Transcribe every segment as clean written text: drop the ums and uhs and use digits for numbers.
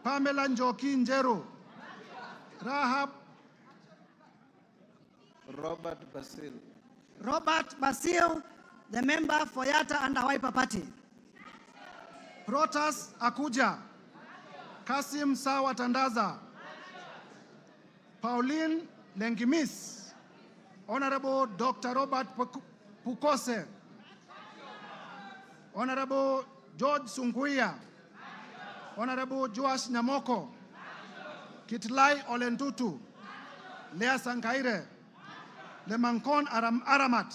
Pamela Njoki Njeru. Rahab. Robert Basil. Robert Basil, the member for Yatta and Wiper Party. Protas Akuja. Kasim Sawa Tandaza. Pauline Lengimis. Honorable Dr. Robert Pukose. Honorable George Sunguia. Honorable Joash Nyamoko. Kitlai Olentutu. Lea Sankaire. Lemankon Aramat.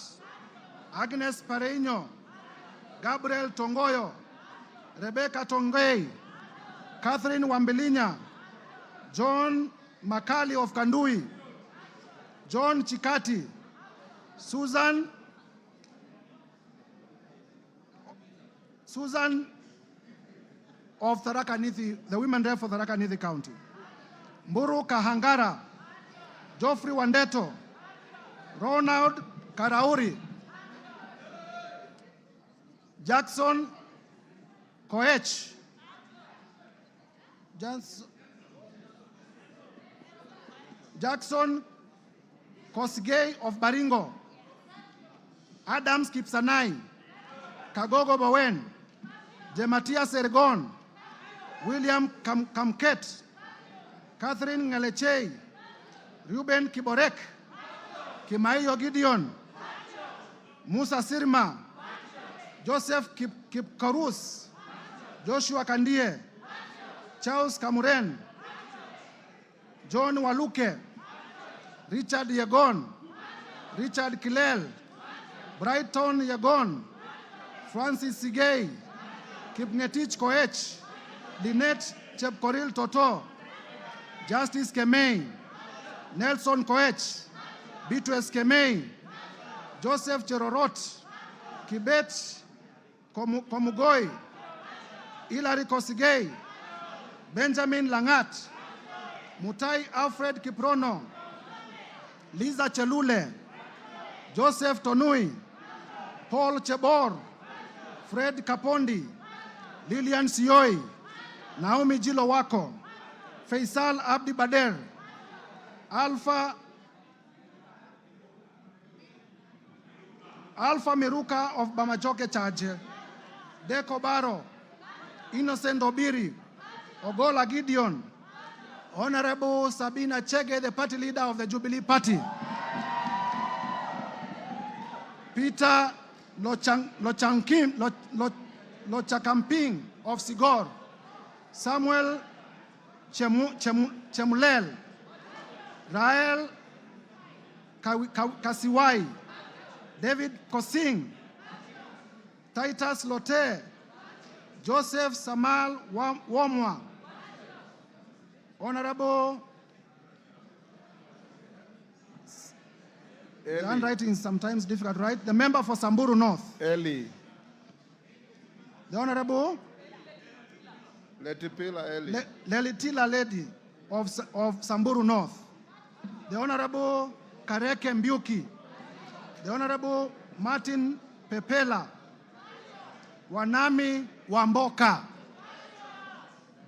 Agnes Pareño. Gabriel Tongoyo. Rebecca Tongei. Catherine Wambilinya. John Makali of Kandui. John Chikati. Susan of Tharaka Nithi, the women rep for Tharaka Nithi County. Mburu Kahangara. Geoffrey Wandeto. Ronald Karauri. Jackson Koech. Jackson Kosgei of Baringo. Adams Kipsanai. Kagogo Bowen. Jematia Sergon. William Kamket. Catherine Ngalechei. Ruben Kiborek. Kimaiyo Gideon. Musa Sirma. Joseph Kipkarus. Joshua Kandie. Charles Kamuren. John Waluke. Richard Yagon. Richard Kilel. Brighton Yagon. Francis Sigei. Kipngetich Koech. Lynette Chepkoril Toto. Justice Kemei. Nelson Koech. Beatrice Kemei. Joseph Cherorot. Kibet Komugoi. Hilary Kosigei. Benjamin Langat. Mutai Alfred Kiprono. Liza Chelule. Joseph Tonui. Paul Chebor. Fred Kapondi. Lilian Sioi. Naomi Jilo Wako. Faisal Abdi Bader. Alpha Miruka of Bamajoke Charge. Deko Baro. Innocent Obiri. Ogola Gideon. Honorable Sabina Chege, the party leader of the Jubilee Party. Peter Lochakamping of Sigor. Samuel Chemulel. Rael Kasiwai. David Kosing. Titus Lote. Joseph Samal Womwa. Honorable, the handwriting is sometimes difficult, right? The member for Samburu North. Eli. The Honorable Letipila Eli. Lelitila Lady of Samburu North. The Honorable Kareke Mbiuki. The Honorable Martin Pepela. Wanami Wamboka.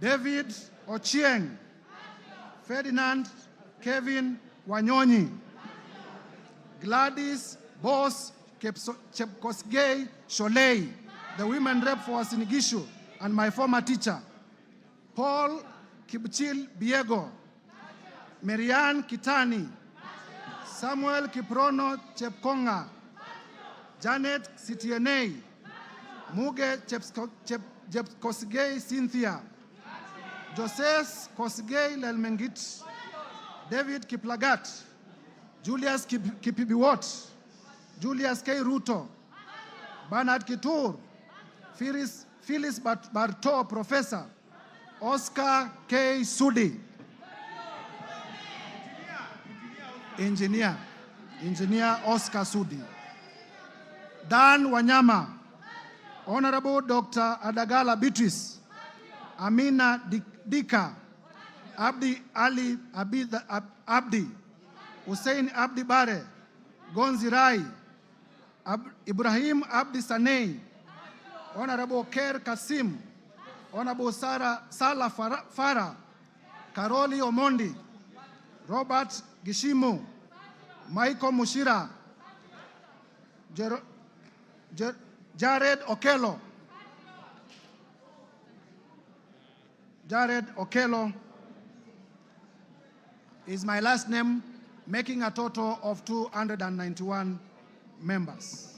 David Ochieng. Ferdinand Kevin Wanyonyi. Gladys Boss Chepkosgei Sholei, the women rep for Sinigishu and my former teacher. Paul Kibchil Biego. Marianne Kitani. Samuel Kiprono Chepkonga. Janet Sitienei. Muge Chepkosgei Cynthia. Joses Kosgei Lelmengit. David Kiplagat. Julius Kipibiwot. Julius K. Ruto. Bernard Kitur. Phyllis Barto, Professor. Oscar K. Sudi. Engineer Oscar Sudi. Dan Wanyama. Honorable Dr. Adagala Beatrice. Amina Dika. Abdi Ali Abdi. Hussein Abdi Bare. Gonzi Rai. Ibrahim Abdi Sanei. Honorable Ker Kasim. Honorable Sala Farah, Karoli Omondi, Robert Gishimu, Michael Mushira, Jared Okello. Jared Okello is my last name, making a total of 291 members.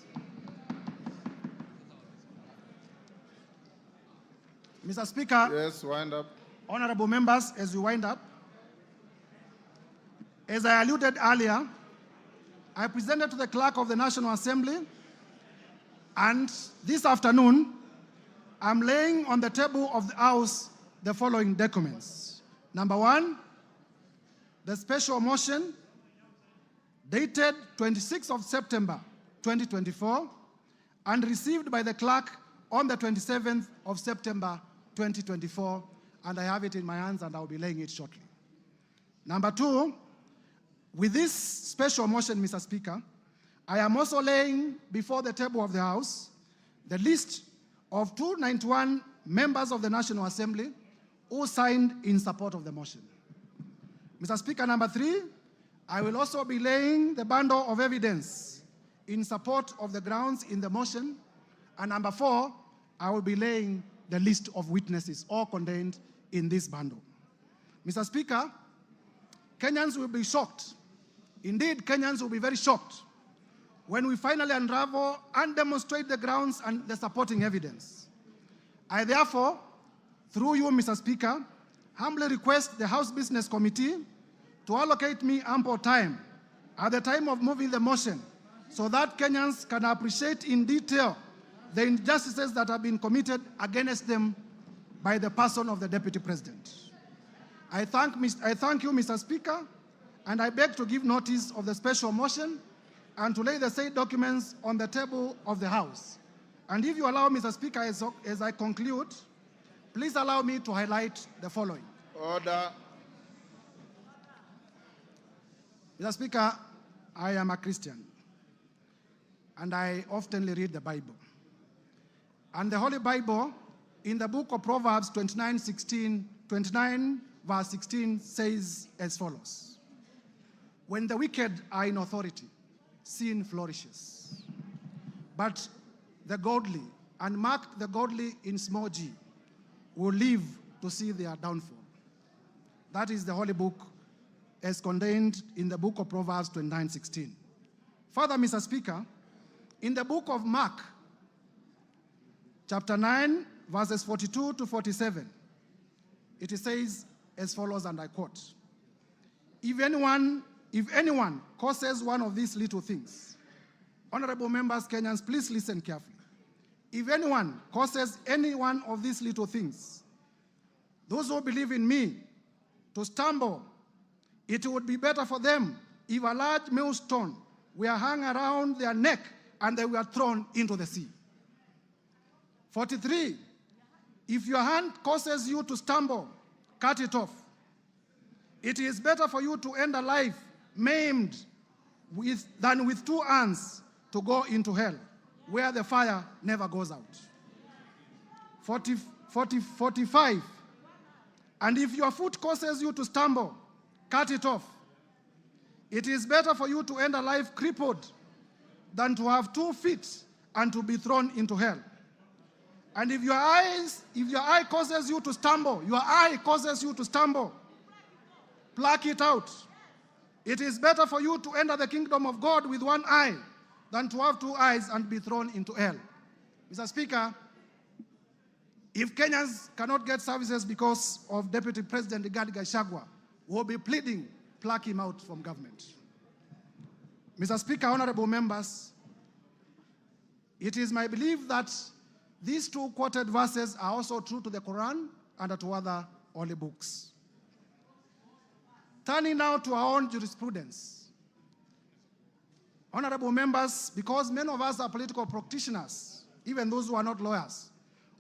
Mr. Speaker. Yes, wind up. Honorable members, as we wind up, as I alluded earlier, I presented to the Clerk of the National Assembly, and this afternoon, I'm laying on the table of the House the following documents. Number one, the special motion dated 26th of September 2024 and received by the clerk on the 27th of September 2024, and I have it in my hands and I'll be laying it shortly. Number two, with this special motion, Mr. Speaker, I am also laying before the table of the House the list of 291 members of the National Assembly who signed in support of the motion. Mr. Speaker, number three, I will also be laying the bundle of evidence in support of the grounds in the motion. And number four, I will be laying the list of witnesses, all contained in this bundle. Mr. Speaker, Kenyans will be shocked. Indeed, Kenyans will be very shocked when we finally unravel and demonstrate the grounds and the supporting evidence. I therefore, through you, Mr. Speaker, humbly request the House Business Committee to allocate me ample time at the time of moving the motion so that Kenyans can appreciate in detail the injustices that have been committed against them by the person of the Deputy President. I thank you, Mr. Speaker, and I beg to give notice of the special motion and to lay the said documents on the table of the House. And if you allow, Mr. Speaker, as I conclude, please allow me to highlight the following. Order. Mr. Speaker, I am a Christian, and I often read the Bible. And the Holy Bible, in the book of Proverbs 29 verse 16, says as follows: when the wicked are in authority, sin flourishes. But the godly, and mark the godly in small g, will live to see their downfall. That is the Holy Book as contained in the book of Proverbs 29:16. Further, Mr. Speaker, in the book of Mark, chapter 9, verses 42 to 47, it says as follows, and I quote: If anyone causes one of these little things, honorable members, Kenyans, please listen carefully. If anyone causes any one of these little things, those who believe in me, to stumble, it would be better for them if a large millstone were hung around their neck and they were thrown into the sea. 43, if your hand causes you to stumble, cut it off. It is better for you to end a life maimed than with two hands to go into hell, where the fire never goes out. 45, and if your foot causes you to stumble, cut it off. It is better for you to end a life crippled than to have 2 feet and to be thrown into hell. And if your eye causes you to stumble, pluck it out. It is better for you to enter the kingdom of God with 1 eye than to have 2 eyes and be thrown into hell. Mr. Speaker, if Kenyans cannot get services because of Deputy President Gachagua, we'll be pleading, pluck him out from government. Mr. Speaker, honorable members, it is my belief that these 2 quoted verses are also true to the Quran and to other holy books. Turning now to our own jurisprudence. Honorable members, because many of us are political practitioners, even those who are not lawyers,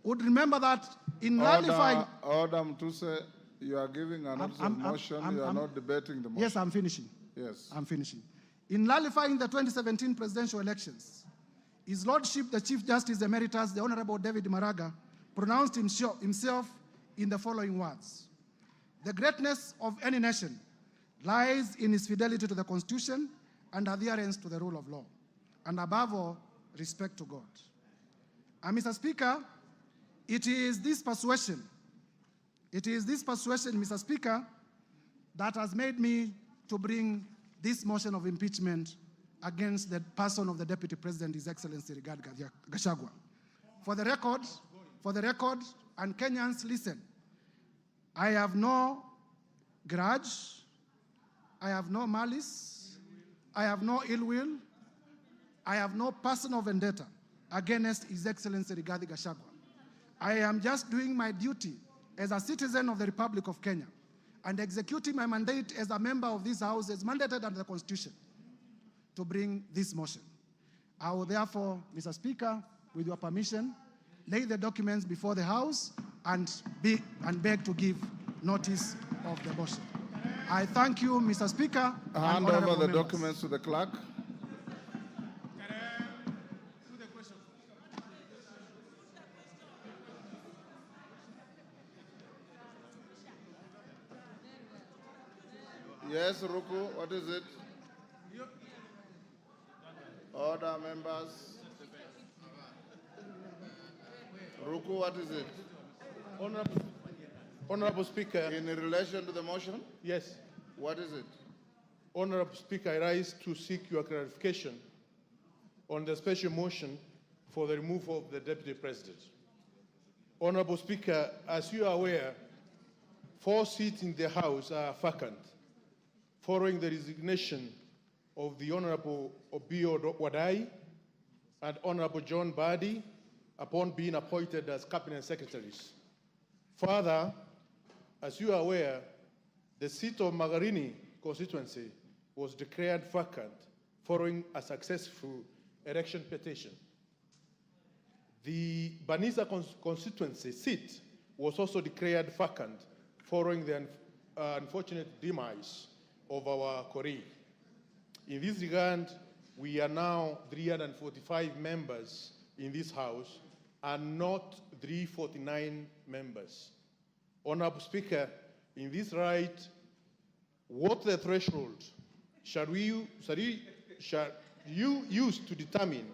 would remember that in nullifying... Order, Mutuse, you are giving an motion, you are not debating the motion. Yes, I'm finishing. Yes. I'm finishing. In nullifying the 2017 presidential elections, His Lordship, the Chief Justice Emeritus, the Honorable David Maraga, pronounced himself in the following words: "The greatness of any nation lies in its fidelity to the Constitution and adherence to the rule of law, and above all, respect to God." And Mr. Speaker, it is this persuasion, Mr. Speaker, that has made me to bring this motion of impeachment against the person of the Deputy President, His Excellency Rigathi Gachagua. For the record, and Kenyans, listen, I have no grudge, I have no malice, I have no ill will, I have no personal vendetta against His Excellency Rigathi Gachagua. I am just doing my duty as a citizen of the Republic of Kenya and executing my mandate as a member of this House as mandated under the Constitution to bring this motion. I will therefore, Mr. Speaker, with your permission, lay the documents before the House and beg to give notice of the motion. I thank you, Mr. Speaker. Hand over the documents to the clerk. Yes, Ruku, what is it? Order, members. Ruku, what is it? Honorable Speaker. In relation to the motion? Yes. What is it? Honorable Speaker, I rise to seek your clarification on the special motion for the removal of the Deputy President. Honorable Speaker, as you are aware, 4 seats in the House are vacant following the resignation of the Honorable Obio Wadai and Honorable John Badi upon being appointed as Cabinet Secretaries. Further, as you are aware, the seat of Magarini constituency was declared vacant following a successful election petition. The Banisa constituency seat was also declared vacant following the unfortunate demise of our colleague. In this regard, we are now 345 members in this House and not 349 members. Honorable Speaker, in this right, what the threshold shall you use to determine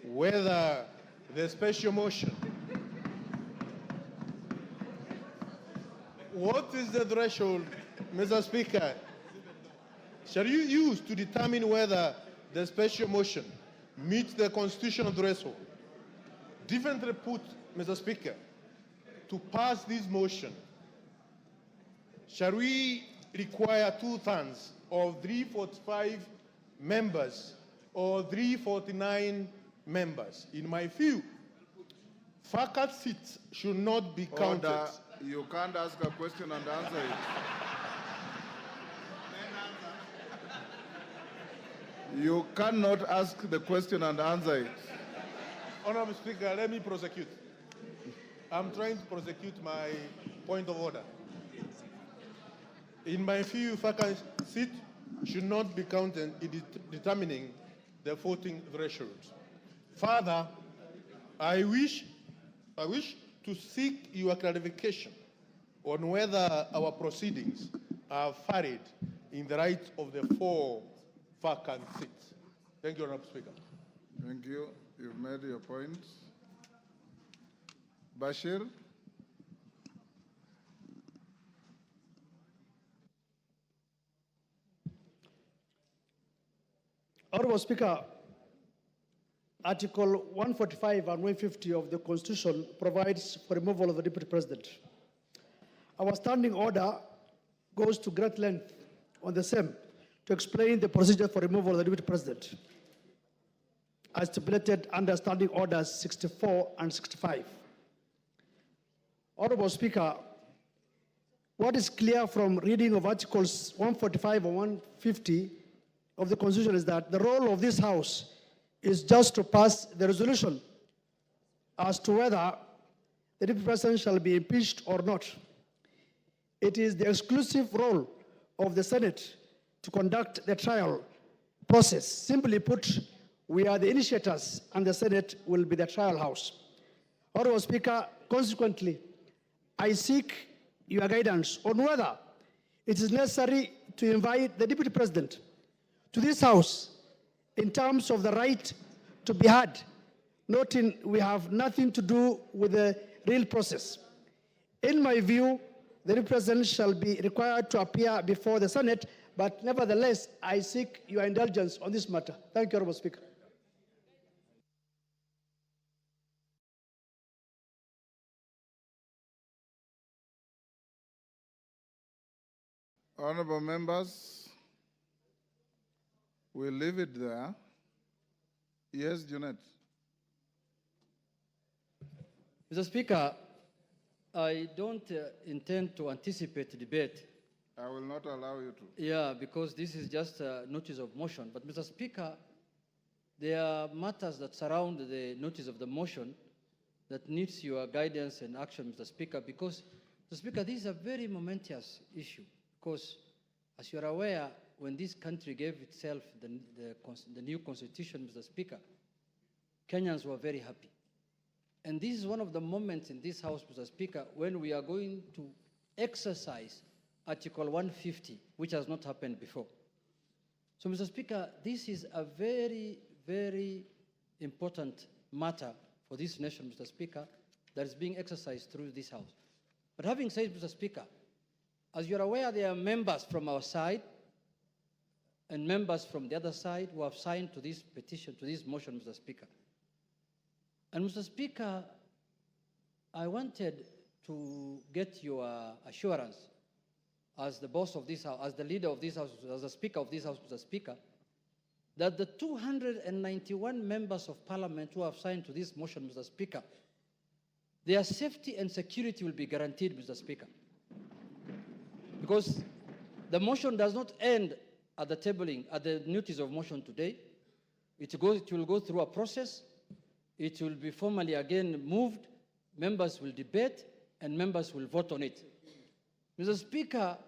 whether the special motion, what is the threshold, Mr. Speaker, shall you use to determine whether the special motion meets the constitutional threshold? Differently put, Mr. Speaker, to pass this motion, shall we require 2/3 of 345 members or 349 members? In my view, vacant seats should not be counted. Order. You can't ask a question and answer it. You cannot ask the question and answer it. Honorable Speaker, let me prosecute. I'm trying to prosecute my point of order. In my view, vacant seat should not be counted in determining the voting threshold. Further, I wish to seek your clarification on whether our proceedings are varied in the right of the 4 vacant seats. Thank you, Honorable Speaker. Thank you. You've made your point. Bashir? Honorable Speaker, Article 145 and 150 of the Constitution provides for removal of the Deputy President. Our standing order goes to great length on the same to explain the procedure for removal of the Deputy President, as stipulated under Standing Orders 64 and 65. Honorable Speaker, what is clear from reading of Articles 145 and 150 of the Constitution is that the role of this House is just to pass the resolution as to whether the Deputy President shall be impeached or not. It is the exclusive role of the Senate to conduct the trial process. Simply put, we are the initiators and the Senate will be the trial house. Honorable Speaker, Consequently, I seek your guidance on whether it is necessary to invite the Deputy President to this House in terms of the right to be heard, noting we have nothing to do with the real process. In my view, the Deputy President shall be required to appear before the Senate, but nevertheless, I seek your indulgence on this matter. Thank you, Honorable Speaker. Honorable members, we'll leave it there. Yes, Junet. Mr. Speaker, I don't intend to anticipate the debate. I will not allow you to. Yeah, because this is just a notice of motion. But, Mr. Speaker, there are matters that surround the notice of the motion that needs your guidance and action, Mr. Speaker, because, Mr. Speaker, this is a very momentous issue. Because, as you are aware, when this country gave itself the new constitution, Mr. Speaker, Kenyans were very happy. And this is one of the moments in this House, Mr. Speaker, when we are going to exercise Article 150, which has not happened before. So, Mr. Speaker, this is a very, very important matter for this nation, Mr. Speaker, that is being exercised through this House. But having said, Mr. Speaker, as you're aware, there are members from our side and members from the other side who have signed to this petition, to this motion, Mr. Speaker. And, Mr. Speaker, I wanted to get your assurance as the boss of this House, as the leader of this House, as the Speaker of this House, Mr. Speaker, that the 291 members of Parliament who have signed to this motion, Mr. Speaker, their safety and security will be guaranteed, Mr. Speaker. Because the motion does not end at the tabling, at the notice of motion today. It will go through a process. It will be formally again moved. Members will debate, and members will vote on it. Mr. Speaker,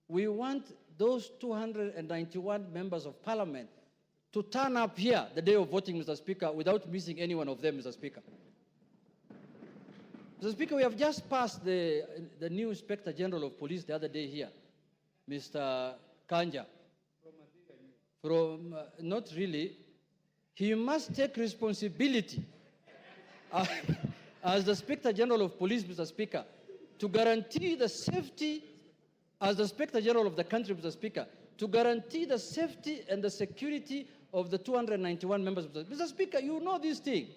we want those 291 members of Parliament to turn up here the day of voting, Mr. Speaker, without missing any one of them, Mr. Speaker. Mr. Speaker, we have just passed the new Inspector General of Police the other day here, Mr. Kanja. Not really. He must take responsibility as the Inspector General of Police, Mr. Speaker, to guarantee the safety, as the Inspector General of the country, Mr. Speaker, to guarantee the safety and the security of the 291 members. Mr. Speaker, you know this thing.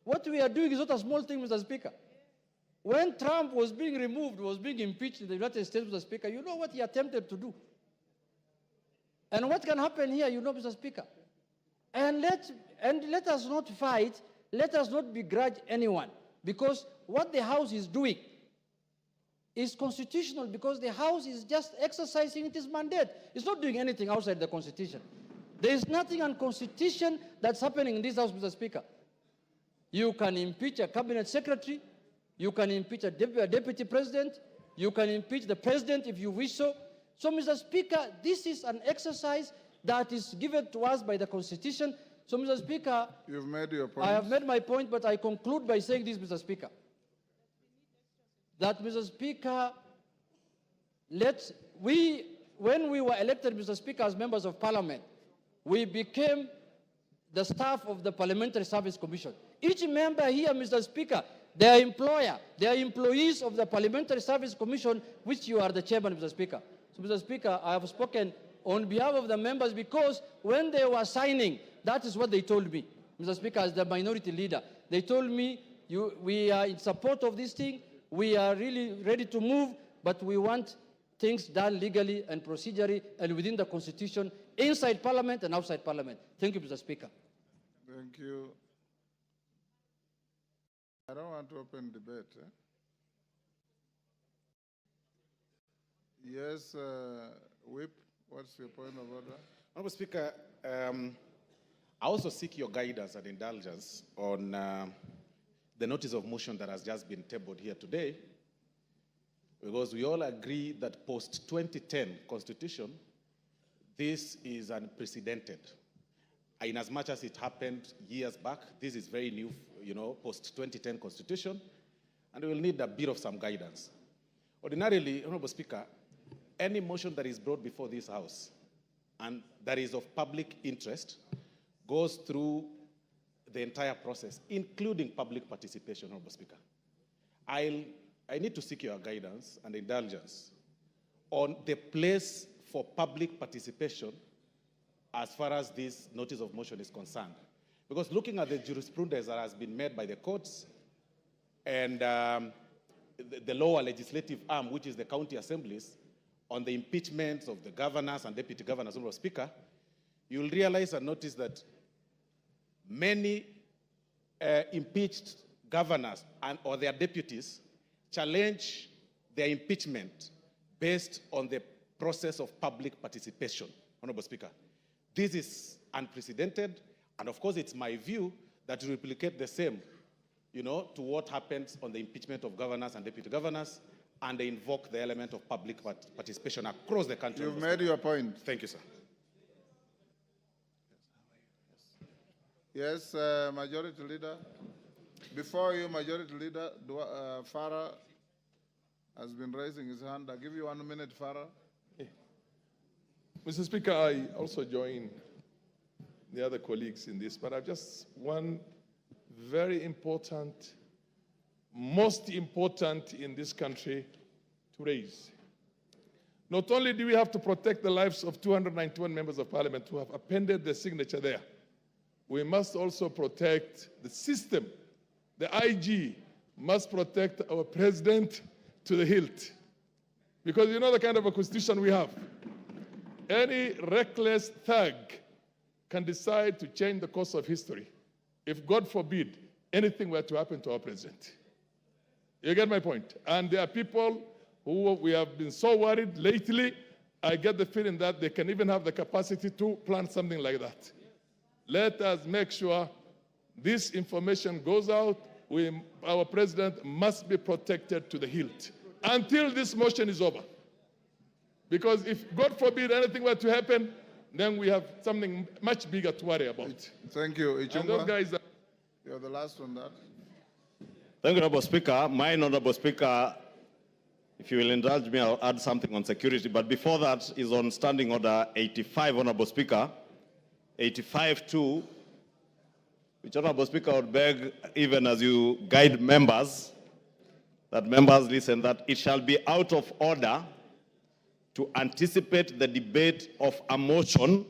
What we are doing is not a small thing, Mr. Speaker. When Trump was being removed, was being impeached in the United States, Mr. Speaker, you know what he attempted to do. And what can happen here, you know, Mr. Speaker. And let us not fight, let us not begrudge anyone, because what the House is doing is constitutional, because the House is just exercising its mandate. It's not doing anything outside the Constitution. There is nothing unconstitutional that's happening in this House, Mr. Speaker. You can impeach a cabinet secretary, you can impeach a deputy president, you can impeach the president if you wish so. So, Mr. Speaker, this is an exercise that is given to us by the Constitution. So, Mr. Speaker, you've made your point. I have made my point, but I conclude by saying this, Mr. Speaker. That, Mr. Speaker, when we were elected, Mr. Speaker, as members of Parliament, we became the staff of the Parliamentary Service Commission. Each member here, Mr. Speaker, their employer, they are employees of the Parliamentary Service Commission, which you are the chairman, Mr. Speaker. So, Mr. Speaker, I have spoken on behalf of the members because when they were signing, that is what they told me, Mr. Speaker, as the minority leader. They told me, we are in support of this thing, we are really ready to move, but we want things done legally and procedurally and within the Constitution, inside Parliament and outside Parliament. Thank you, Mr. Speaker. Thank you. I don't want to open debate. Yes, Whip, what's your point of order? Honorable Speaker, I also seek your guidance and indulgence on the notice of motion that has just been tabled here today, because we all agree that post-2010 Constitution, this is unprecedented. In as much as it happened years back, this is very new, post-2010 Constitution. and we will need a bit of some guidance. Ordinarily, Honorable Speaker, any motion that is brought before this House and that is of public interest goes through the entire process, including public participation, Honorable Speaker. I need to seek your guidance and indulgence on the place for public participation as far as this notice of motion is concerned. Because looking at the jurisprudence that has been made by the courts and the lower legislative arm, which is the county assemblies, on the impeachment of the governors and deputy governors, Honorable Speaker, you will realize and notice that many impeached governors or their deputies challenge their impeachment based on the process of public participation, Honorable Speaker. This is unprecedented, and of course it's my view that to replicate the same, to what happens on the impeachment of governors and deputy governors, and they invoke the element of public participation across the country. You've made your point. Thank you, sir. Yes, Majority Leader. Before you, Majority Leader, Farah has been raising his hand. I'll give you 1 minute, Farah. Mr. Speaker, I also join the other colleagues in this, but I've just one very important, most important in this country to raise. Not only do we have to protect the lives of 291 members of parliament who have appended their signature there, we must also protect the system. The IG must protect our president to the hilt. Because you know the kind of a constitution we have. Any reckless thug can decide to change the course of history if, God forbid, anything were to happen to our president. You get my point? And there are people who we have been so worried lately, I get the feeling that they can even have the capacity to plan something like that. Let us make sure this information goes out. Our president must be protected to the hilt until this motion is over. Because if, God forbid, anything were to happen, then we have something much bigger to worry about. Thank you. And those guys are... You're the last on that. Thank you, Honorable Speaker. My Honorable Speaker, if you will indulge me, I'll add something on security. But before that is on Standing Order 85, Honorable Speaker. 85-2, which, Honorable Speaker, would beg, even as you guide members, that members listen, that it shall be out of order to anticipate the debate of a motion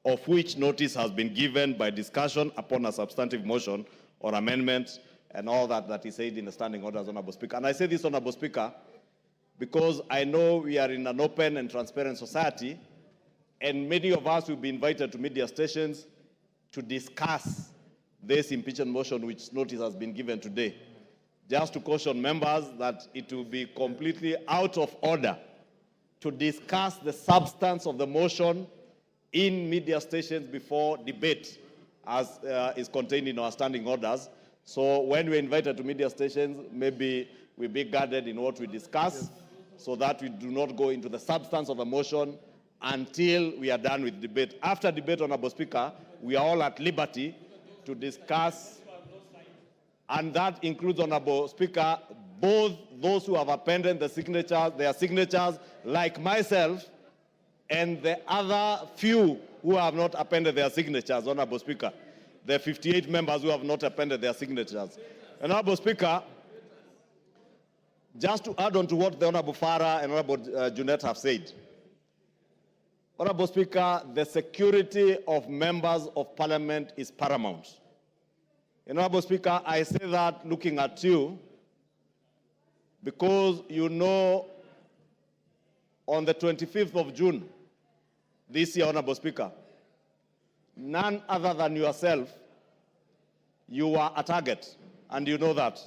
of which notice has been given by discussion upon a substantive motion or amendment and all that is said in the standing orders, Honorable Speaker. And I say this, Honorable Speaker, because I know we are in an open and transparent society, and many of us will be invited to media stations to discuss this impeachment motion which notice has been given today. Just to caution members that it will be completely out of order to discuss the substance of the motion in media stations before debate, as is contained in our standing orders. So when we're invited to media stations, maybe we be guarded in what we discuss, so that we do not go into the substance of the motion until we are done with debate. After debate, Honorable Speaker, we are all at liberty to discuss, and that includes, Honorable Speaker, both those who have appended their signatures, like myself, and the other few who have not appended their signatures, Honorable Speaker. The 58 members who have not appended their signatures. Honorable Speaker, just to add on to what the Honorable Farah and Honorable Junet have said, Honorable Speaker, the security of members of parliament is paramount. Honorable Speaker, I say that looking at you, because you know on the 25th of June this year, Honorable Speaker, none other than yourself, you were a target, and you know that.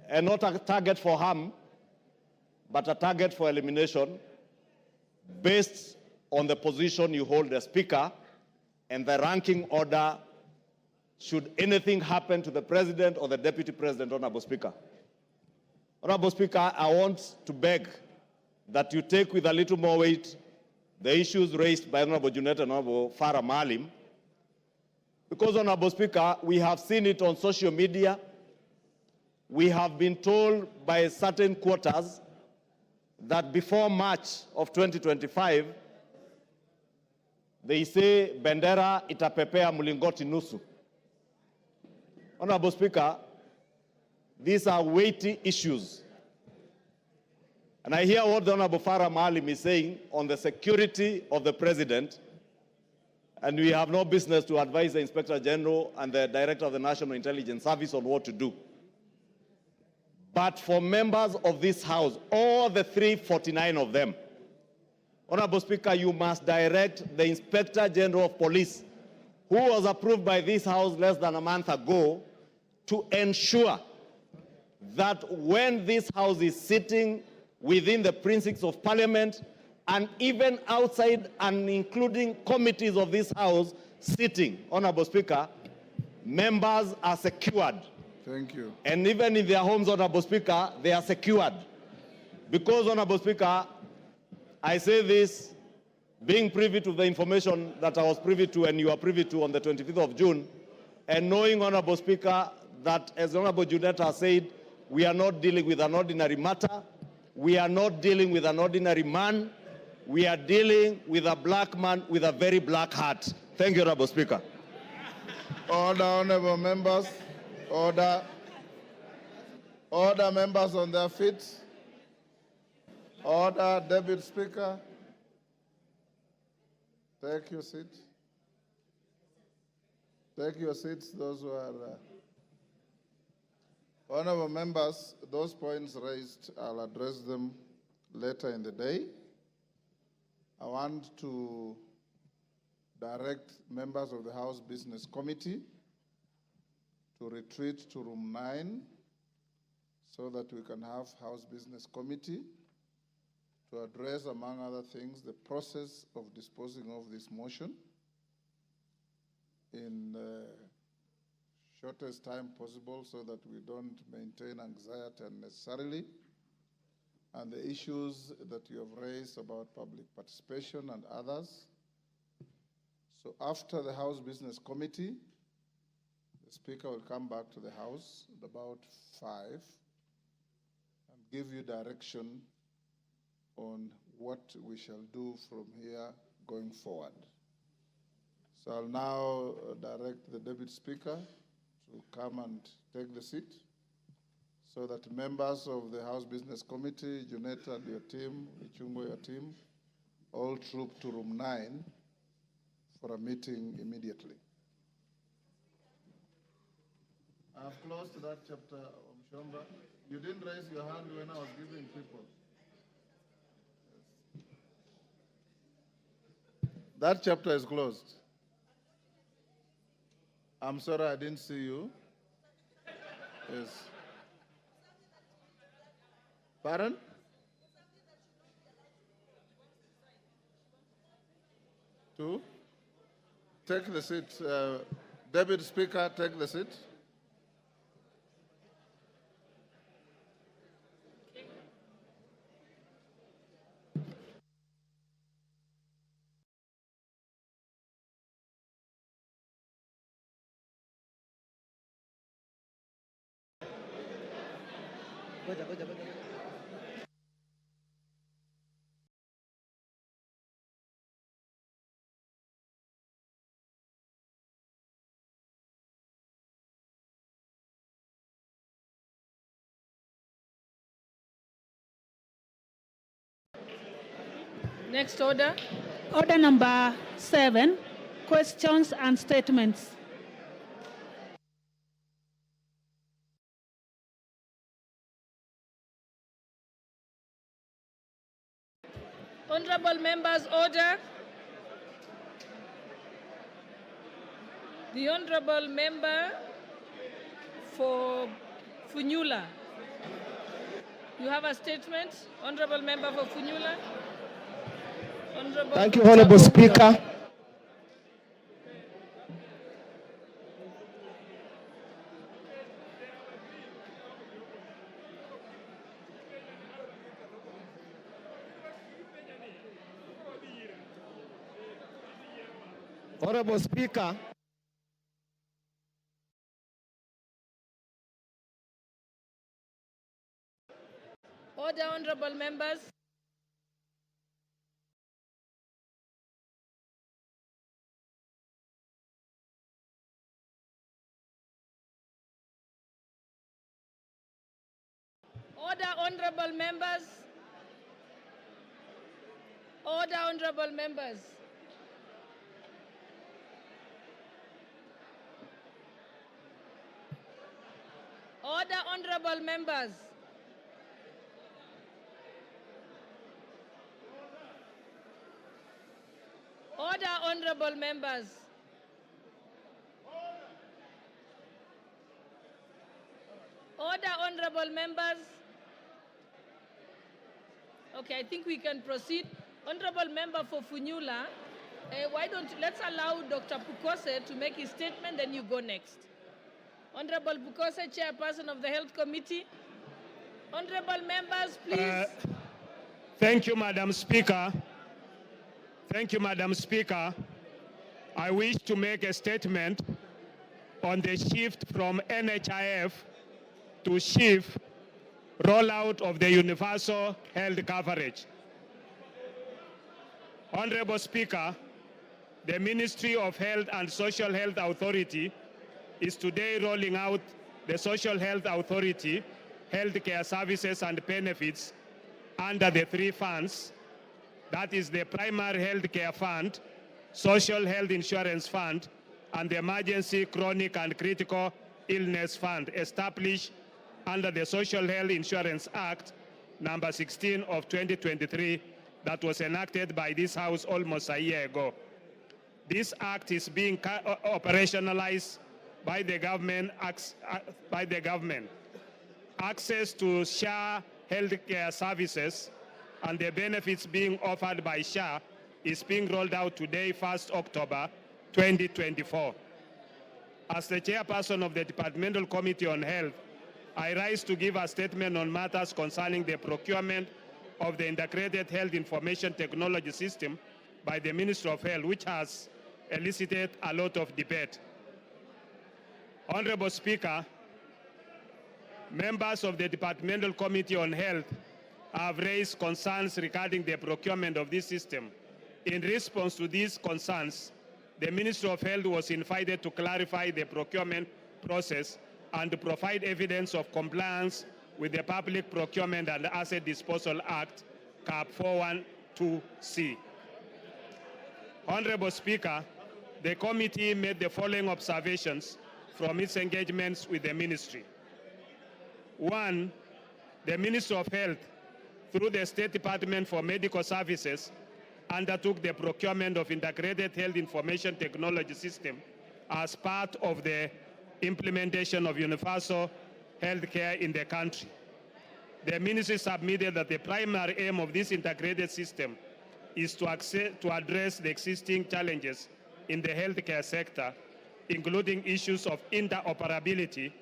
And not a target for harm, but a target for elimination based on the position you hold as Speaker and the ranking order should anything happen to the President or the Deputy President, Honorable Speaker. Honorable Speaker, I want to beg that you take with a little more weight the issues raised by Honorable Junet and Honorable Farah Maalim, because, Honorable Speaker, we have seen it on social media, we have been told by certain quarters that before March of 2025, they say bendera itapepea mlingoti nusu. Honorable Speaker, these are weighty issues. And I hear what the Honorable Farah Maalim is saying on the security of the President, and we have no business to advise the Inspector General and the Director of the National Intelligence Service on what to do. But for members of this House, all the 349 of them, Honorable Speaker, you must direct the Inspector General of Police, who was approved by this House less than a month ago, to ensure that when this House is sitting within the precincts of Parliament and even outside and including committees of this House sitting, Honorable Speaker, members are secured. Thank you. And even in their homes, Honorable Speaker, they are secured. Because, Honorable Speaker, I say this being privy to the information that I was privy to and you are privy to on the 25th of June, and knowing, Honorable Speaker, that as Honorable Junet has said, we are not dealing with an ordinary matter. We are not dealing with an ordinary man. We are dealing with a black man with a very black heart. Thank you, Honorable Speaker. Order, honorable members. Order. Order, members on their feet. Order, Deputy Speaker. Take your seat. Take your seats, those who are... Honorable members, those points raised, I'll address them later in the day. I want to direct members of the House Business Committee to retreat to room 9 so that we can have House Business Committee to address, among other things, the process of disposing of this motion in shortest time possible so that we don't maintain anxiety unnecessarily, and the issues that you have raised about public participation and others. So after the House Business Committee, the Speaker will come back to the House at about 5 and give you direction on what we shall do from here going forward. So I'll now direct the Deputy Speaker to come and take the seat so that members of the House Business Committee, Juneta and your team, Ichungo, your team, all troop to room 9 for a meeting immediately. I've closed that chapter, Mshomba. You didn't raise your hand when I was giving people. That chapter is closed. I'm sorry I didn't see you. Yes. Pardon? Two? Take the seat. Deputy Speaker, take the seat. Next order. Order number 7, questions and statements. Honorable members, order. The Honorable Member for Funyula. You have a statement, Honorable Member for Funyula. Honorable Thank you, Honorable Speaker. Honorable Speaker, members. Order, honorable members. Order, honorable members. Order, honorable members. Order, honorable members. Order, honorable members. Okay, I think we can proceed. Honorable member for Funyula, why don't let's allow Dr. Pukose to make his statement, then you go next. Honorable Pukose, Chairperson of the Health Committee. Honorable members, please. Thank you, Madam Speaker. Thank you, Madam Speaker. I wish to make a statement on the shift from NHIF to SHIF rollout of the universal health coverage. Honorable Speaker, the Ministry of Health and Social Health Authority is today rolling out the Social Health Authority healthcare services and benefits under the three funds. That is the Primary Health Care Fund, Social Health Insurance Fund, and the Emergency Chronic and Critical Illness Fund established under the Social Health Insurance Act number 16 of 2023 that was enacted by this House almost a year ago. This act is being operationalized by the government. Access to SHA healthcare services and the benefits being offered by SHA is being rolled out today, 1st October 2024. As the chairperson of the Departmental Committee on Health, I rise to give a statement on matters concerning the procurement of the Integrated Health Information Technology System by the Ministry of Health, which has elicited a lot of debate. Honorable Speaker, members of the Departmental Committee on Health have raised concerns regarding the procurement of this system. In response to these concerns, the Ministry of Health was invited to clarify the procurement process and to provide evidence of compliance with the Public Procurement and Asset Disposal Act, CAP 412C. Honorable Speaker, the committee made the following observations from its engagements with the ministry. One, the Ministry of Health, through the State Department for Medical Services, undertook the procurement of Integrated Health Information Technology System as part of the implementation of universal health care in the country. The ministry submitted that the primary aim of this integrated system is to address the existing challenges in the healthcare sector, including issues of interoperability,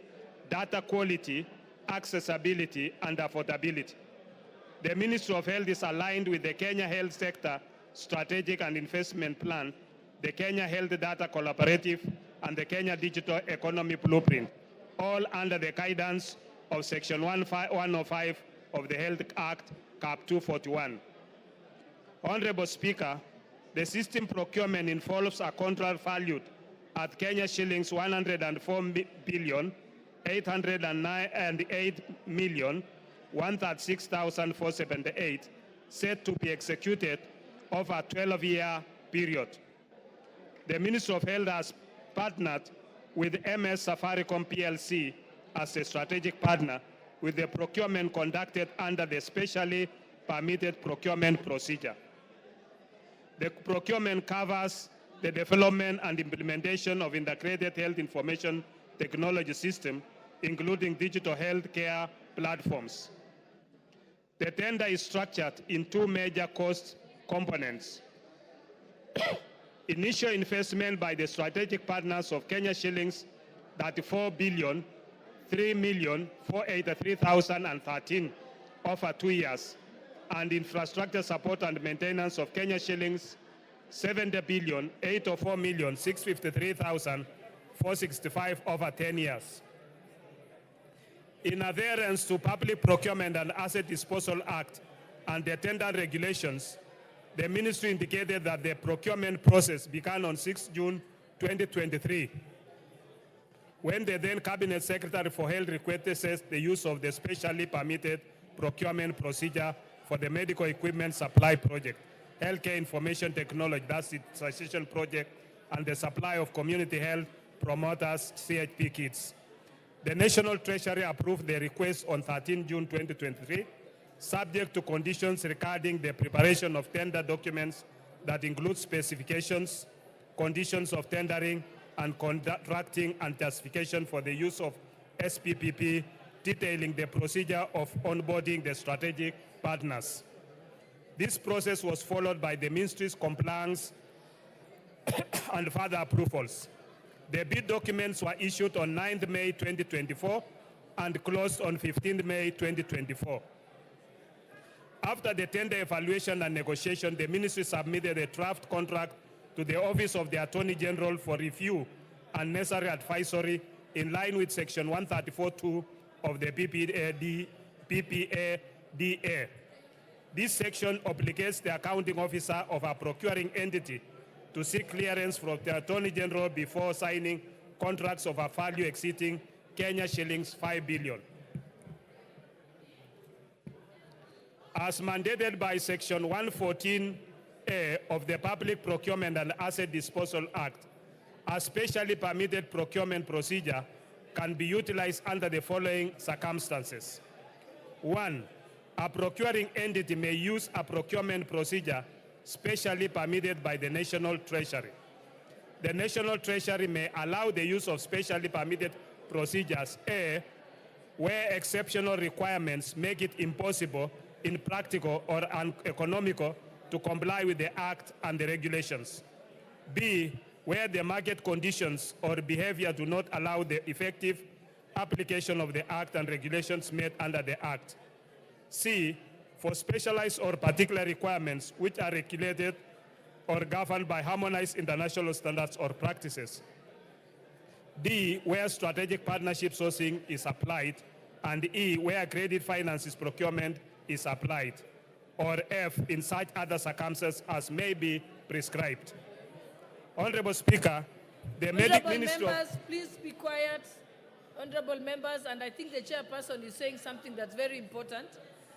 data quality, accessibility, and affordability. The Ministry of Health is aligned with the Kenya Health Sector Strategic and Investment Plan, the Kenya Health Data Collaborative, and the Kenya Digital Economy Blueprint, all under the guidance of Section 105 of the Health Act, CAP 241. Honorable Speaker, the system procurement involves a contract valued at Kenya shillings 104,808,136,478, set to be executed over a 12-year period. The Ministry of Health has partnered with MS Safaricom PLC as a strategic partner with the procurement conducted under the specially permitted procurement procedure. The procurement covers the development and implementation of integrated health information technology system, including digital health care platforms. The tender is structured in two major cost components. Initial investment by the strategic partners of Kenya shillings 34,003,483,013 over 2 years, and infrastructure support and maintenance of Kenya shillings 70,804,653,465 over 10 years. In adherence to Public Procurement and Asset Disposal Act and the tender regulations, the ministry indicated that the procurement process began on 6 June 2023, when the then Cabinet Secretary for Health requested the use of the specially permitted procurement procedure for the medical equipment supply project, healthcare information technology, that's the transition project, and the supply of community health promoters, CHP kits. The National Treasury approved the request on 13 June 2023, subject to conditions regarding the preparation of tender documents that include specifications, conditions of tendering, and contracting and justification for the use of SPPP, detailing the procedure of onboarding the strategic partners. This process was followed by the ministry's compliance and further approvals. The bid documents were issued on 9th May 2024 and closed on 15th May 2024. After the tender evaluation and negotiation, the ministry submitted a draft contract to the Office of the Attorney General for review and necessary advisory in line with Section 134(2) of the PPADA. This section obligates the accounting officer of a procuring entity to seek clearance from the Attorney General before signing contracts of a value exceeding Kenya shillings 5 billion. As mandated by Section 114A of the Public Procurement and Asset Disposal Act, a specially permitted procurement procedure can be utilized under the following circumstances. 1, a procuring entity may use a procurement procedure specially permitted by the National Treasury. The National Treasury may allow the use of specially permitted procedures, A, where exceptional requirements make it impossible, impractical, or uneconomical to comply with the Act and the regulations. B, where the market conditions or behavior do not allow the effective application of the Act and regulations made under the Act. C, for specialized or particular requirements which are regulated or governed by harmonized international standards or practices. D, where strategic partnership sourcing is applied, and E, where credit finances procurement is applied, or F, in such other circumstances as may be prescribed. Honorable Speaker, the Ministry members, please be quiet. Honorable members, and I think the chairperson is saying something that's very important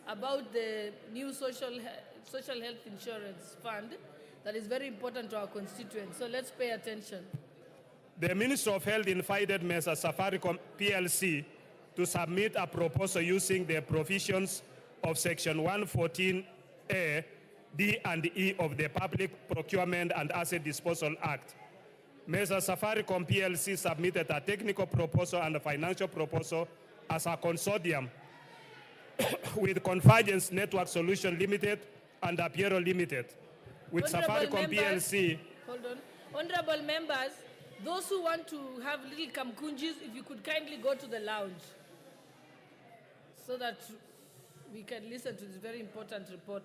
about the new social health insurance fund that is very important to our constituents. So let's pay attention. The Minister of Health invited Mesa Safaricom PLC to submit a proposal using the provisions of Section 114A, D and E of the Public Procurement and Asset Disposal Act. Mesa Safaricom PLC submitted a technical proposal and a financial proposal as a consortium with Convergence Network Solution Limited and Apiero Limited. With Safaricom PLC. Hold on. Honorable members, those who want to have little kamkunjis, if you could kindly go to the lounge so that we can listen to this very important report.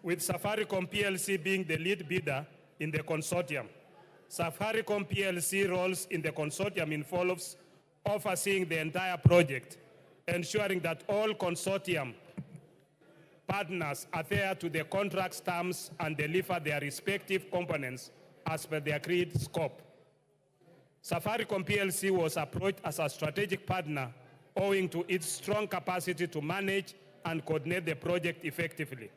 With Safaricom PLC being the lead bidder in the consortium. Safaricom PLC roles in the consortium involves overseeing the entire project, ensuring that all consortium partners adhere to the contract's terms and deliver their respective components as per the agreed scope. Safaricom PLC was approached as a strategic partner owing to its strong capacity to manage and coordinate the project effectively.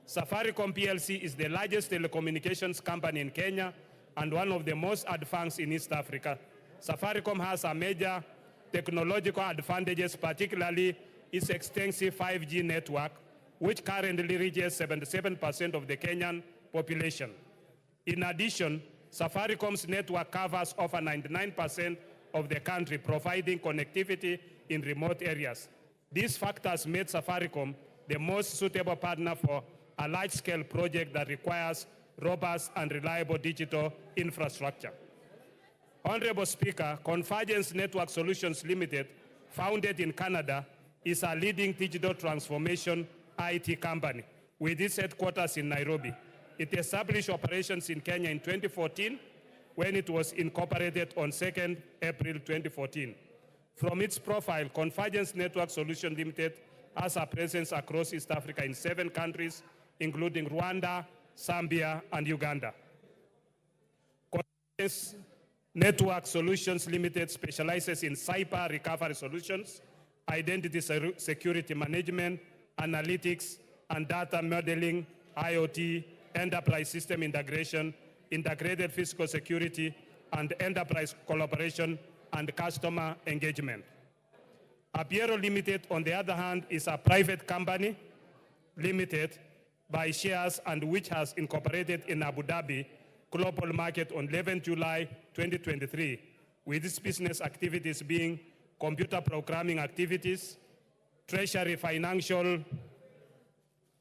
Safaricom PLC is the largest telecommunications company in Kenya and one of the most advanced in East Africa. Safaricom has a major technological advantages, particularly its extensive 5G network, which currently reaches 77% of the Kenyan population. In addition, Safaricom's network covers over 99% of the country, providing connectivity in remote areas. These factors made Safaricom the most suitable partner for a large-scale project that requires robust and reliable digital infrastructure. Honorable Speaker, Convergence Network Solutions Limited, founded in Canada, is a leading digital transformation IT company with its headquarters in Nairobi. It established operations in Kenya in 2014 when it was incorporated on 2nd April 2014. From its profile, Convergence Network Solutions Limited has a presence across East Africa in 7 countries, including Rwanda, Zambia, and Uganda. Conscious Network Solutions Limited specializes in cyber recovery solutions, identity security management, analytics, and data modeling, IoT, enterprise system integration, integrated physical security, and enterprise collaboration and customer engagement. Apiero Limited, on the other hand, is a private company limited by shares and which has incorporated in Abu Dhabi global market on 11 July 2023, with its business activities being computer programming activities, treasury financial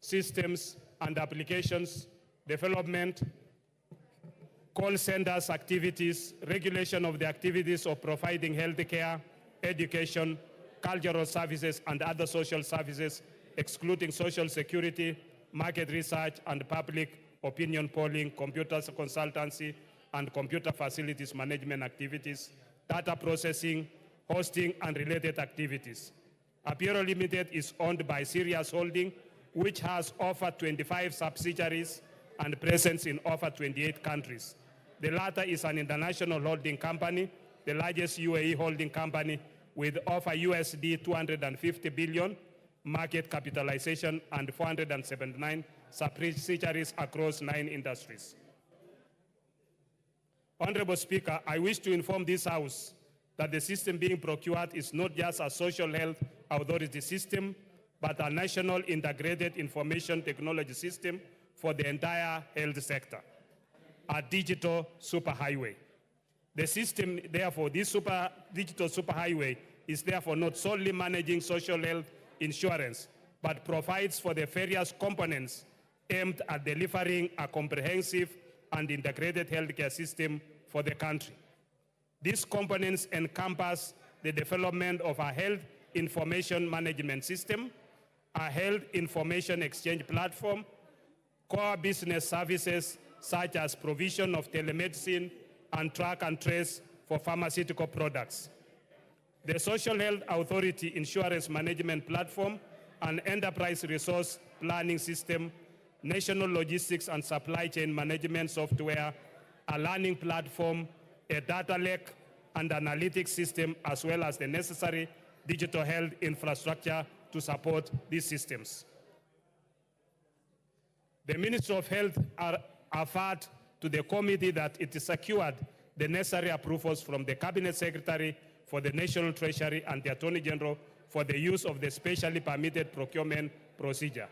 systems and applications development, call centers activities, regulation of the activities of providing healthcare, education, cultural services, and other social services, excluding social security, market research, and public opinion polling, computer consultancy, and computer facilities management activities, data processing, hosting, and related activities. Apiero Limited is owned by Sirius Holding, which has over 25 subsidiaries and presence in over 28 countries. The latter is an international holding company, the largest UAE holding company with over USD 250 billion market capitalization and 479 subsidiaries across 9 industries. Honorable Speaker, I wish to inform this House that the system being procured is not just a social health authority system, but a national integrated information technology system for the entire health sector, a digital superhighway. The system, therefore, this digital superhighway is therefore not solely managing social health insurance, but provides for the various components aimed at delivering a comprehensive and integrated healthcare system for the country. These components encompass the development of a health information management system, a health information exchange platform, core business services such as provision of telemedicine and track and trace for pharmaceutical products, the Social Health Authority Insurance Management Platform, an enterprise resource planning system, national logistics and supply chain management software, a learning platform, a data lake, and analytics system, as well as the necessary digital health infrastructure to support these systems. The Ministry of Health averred to the committee that it secured the necessary approvals from the Cabinet Secretary for the National Treasury and the Attorney General for the use of the specially permitted procurement procedure,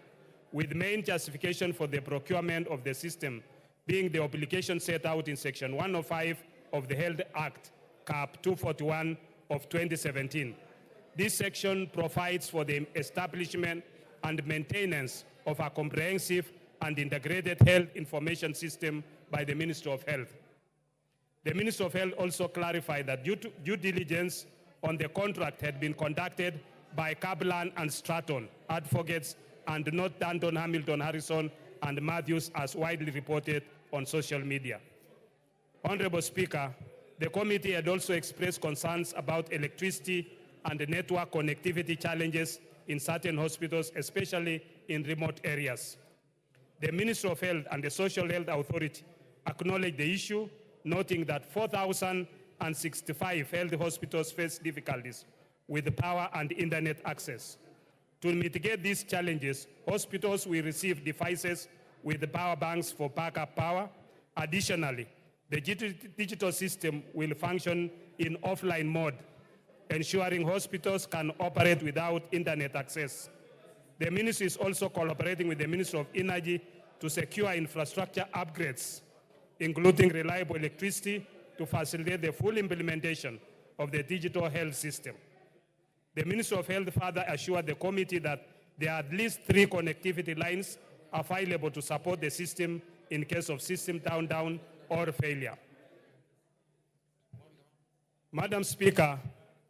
with main justification for the procurement of the system being the obligation set out in Section 105 of the Health Act, Cap 241 of 2017. This section provides for the establishment and maintenance of a comprehensive and integrated health information system by the Ministry of Health. The Ministry of Health also clarified that due diligence on the contract had been conducted by Kaplan and Stratton advocates and not Danton, Hamilton, Harrison, and Matthews as widely reported on social media. Honorable Speaker, the committee had also expressed concerns about electricity and network connectivity challenges in certain hospitals, especially in remote areas. The Ministry of Health and the Social Health Authority acknowledged the issue, noting that 4,065 health hospitals face difficulties with power and internet access. To mitigate these challenges, hospitals will receive devices with power banks for backup power. Additionally, the digital system will function in offline mode, ensuring hospitals can operate without internet access. The ministry is also collaborating with the Ministry of Energy to secure infrastructure upgrades, including reliable electricity, to facilitate the full implementation of the digital health system. The Ministry of Health further assured the committee that there are at least 3 connectivity lines available to support the system in case of system down or failure. Madam Speaker,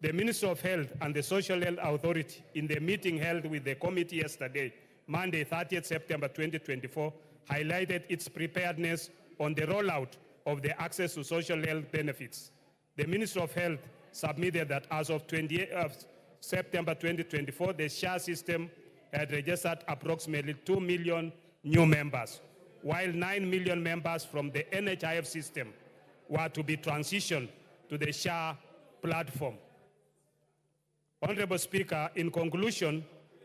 the Ministry of Health and the Social Health Authority, in the meeting held with the committee yesterday, Monday, 30th September 2024, highlighted its preparedness on the rollout of the access to social health benefits. The Ministry of Health submitted that as of 28th September 2024, the SHA system had registered approximately 2 million new members, while 9 million members from the NHIF system were to be transitioned to the SHA platform. Honorable Speaker, in conclusion,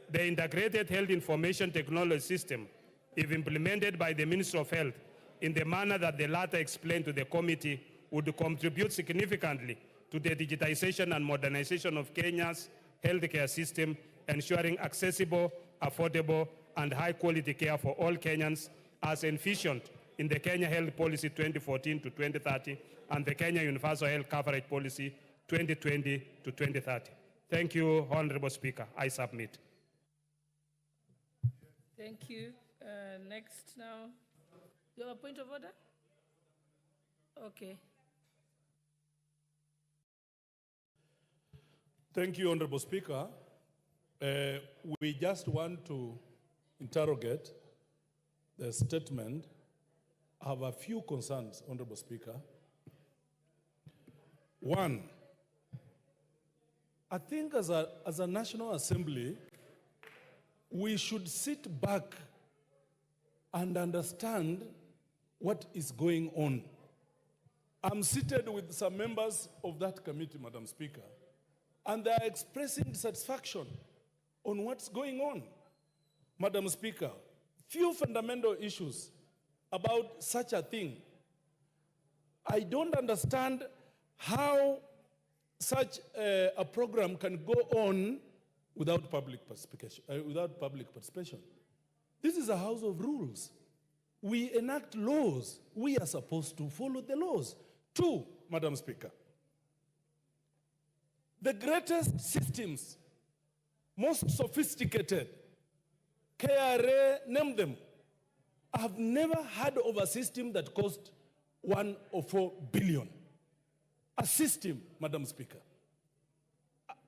the Integrated Health Information Technology System, if implemented by the Ministry of Health in the manner that the latter explained to the committee, would contribute significantly to the digitization and modernization of Kenya's healthcare system, ensuring accessible, affordable, and high-quality care for all Kenyans as envisioned in the Kenya Health Policy 2014 to 2030 and the Kenya Universal Health Coverage Policy 2020 to 2030. Thank you, Honorable Speaker. I submit. Thank you. Next now. You have a point of order? Okay. Thank you, Honorable Speaker. We just want to interrogate the statement. I have a few concerns, Honorable Speaker. One, I think as a National Assembly, we should sit back and understand what is going on. I'm seated with some members of that committee, Madam Speaker, and they are expressing dissatisfaction on what's going on. Madam Speaker, few fundamental issues about such a thing. I don't understand how such a program can go on without public participation. This is a house of rules. We enact laws. We are supposed to follow the laws. Two, Madam Speaker, the greatest systems, most sophisticated, KRA, name them. I have never heard of a system that cost 1 or 4 billion. A system, Madam Speaker.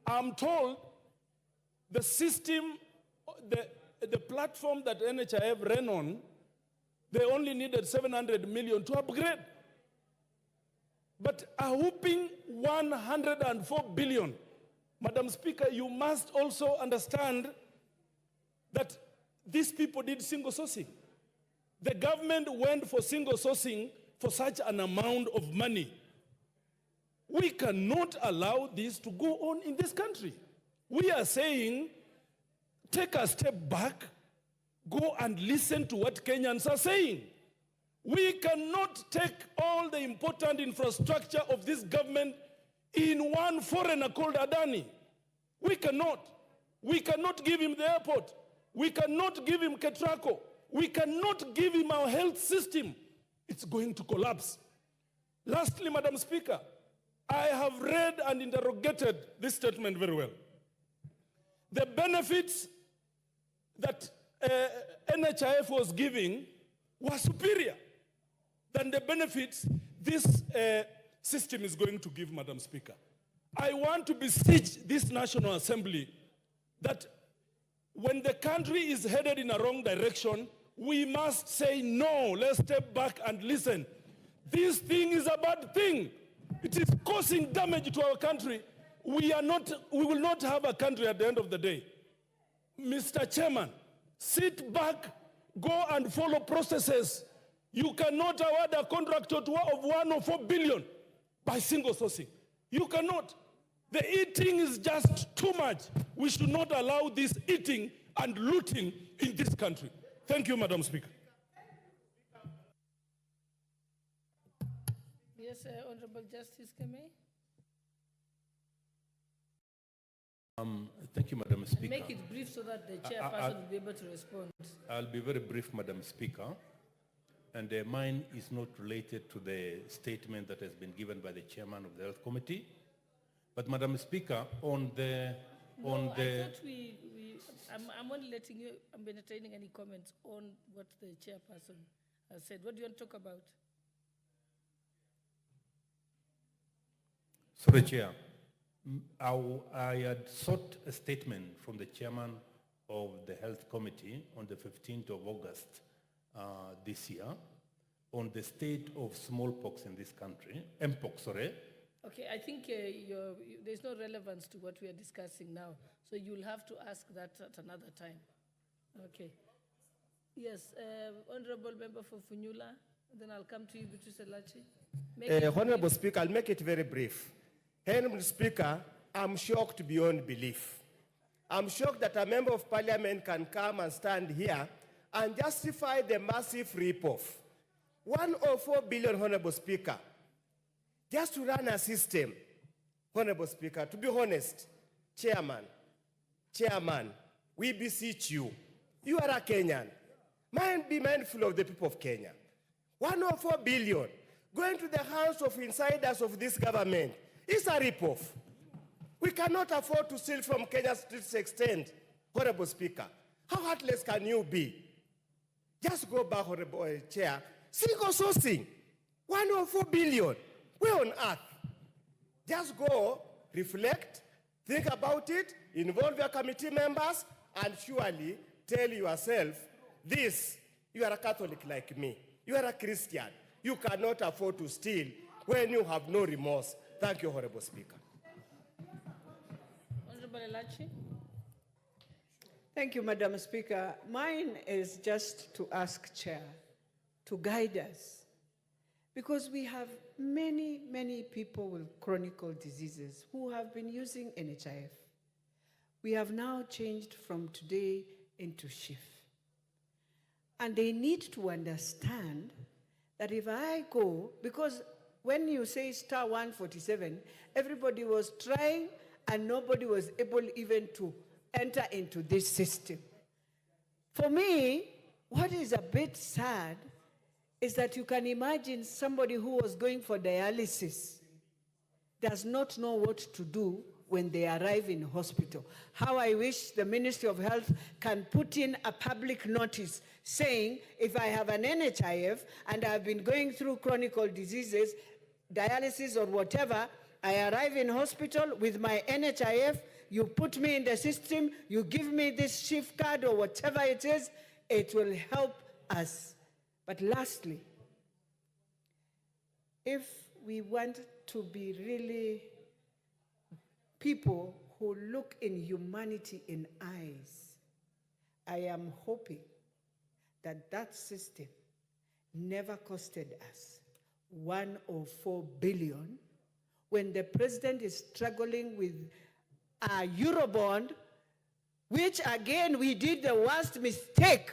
I'm told the system, the platform that NHIF ran on, they only needed 700 million to upgrade. But a whooping 104 billion. Madam Speaker, you must also understand that these people did single sourcing. The government went for single sourcing for such an amount of money. We cannot allow this to go on in this country. We are saying, take a step back, go and listen to what Kenyans are saying. We cannot take all the important infrastructure of this government in one foreigner called Adani. We cannot. We cannot give him the airport. We cannot give him Ketraco. We cannot give him our health system. It's going to collapse. Lastly, Madam Speaker, I have read and interrogated this statement very well. The benefits that NHIF was giving were superior than the benefits this system is going to give, Madam Speaker. I want to beseech this National Assembly that when the country is headed in a wrong direction, we must say no. Let's step back and listen. This thing is a bad thing. It is causing damage to our country. We will not have a country at the end of the day. Mr. Chairman, sit back, go and follow processes. You cannot award a contract of 1 or 4 billion by single sourcing. You cannot. The eating is just too much. We should not allow this eating and looting in this country. Thank you, Madam Speaker. Yes, Honorable Justice Kemei. Thank you, Madam Speaker. Make it brief so that the chairperson will be able to respond. I'll be very brief, Madam Speaker. And mine is not related to the statement that has been given by the chairman of the Health Committee. But Madam Speaker, I thought I'm only letting you, I'm entertaining any comments on what the chairperson has said. What do you want to talk about? Sorry, Chair. I had sought a statement from the chairman of the Health Committee on the 15th of August this year on the state of smallpox in this country, mpox, sorry. Okay, I think there's no relevance to what we are discussing now, so you'll have to ask that at another time. Okay. Yes, Honorable Member for Funyula, then I'll come to you, Beatrice Elachi. Honorable Speaker, I'll make it very brief. Honorable Speaker, I'm shocked beyond belief. I'm shocked that a member of parliament can come and stand here and justify the massive rip-off. 104 billion, Honorable Speaker, just to run a system. Honorable Speaker, to be honest, Chairman, we beseech you. You are a Kenyan. Be mindful of the people of Kenya. 104 billion going to the hands of insiders of this government is a rip-off. We cannot afford to steal from Kenya to this extent, Honorable Speaker. How heartless can you be? Just go back, Honorable Chair. Single sourcing, 104 billion. Where on earth? Just go, reflect, think about it, involve your committee members, and surely tell yourself, this, you are a Catholic like me. You are a Christian. You cannot afford to steal when you have no remorse. Thank you, Honorable Speaker. Honorable Elachi. Thank you, Madam Speaker. Mine is just to ask Chair to guide us, because we have many, many people with chronic diseases who have been using NHIF. We have now changed from today into shift. And they need to understand that if I go, because when you say star 147, everybody was trying and nobody was able even to enter into this system. For me, what is a bit sad is that you can imagine somebody who was going for dialysis does not know what to do when they arrive in hospital. How I wish the Ministry of Health can put in a public notice saying, if I have an NHIF and I've been going through chronic diseases, dialysis or whatever, I arrive in hospital with my NHIF, you put me in the system, you give me this shift card or whatever it is, it will help us. But lastly, if we want to be really people who look in humanity in eyes, I am hoping that that system never costed us 104 billion when the president is struggling with a Eurobond, which again we did the worst mistake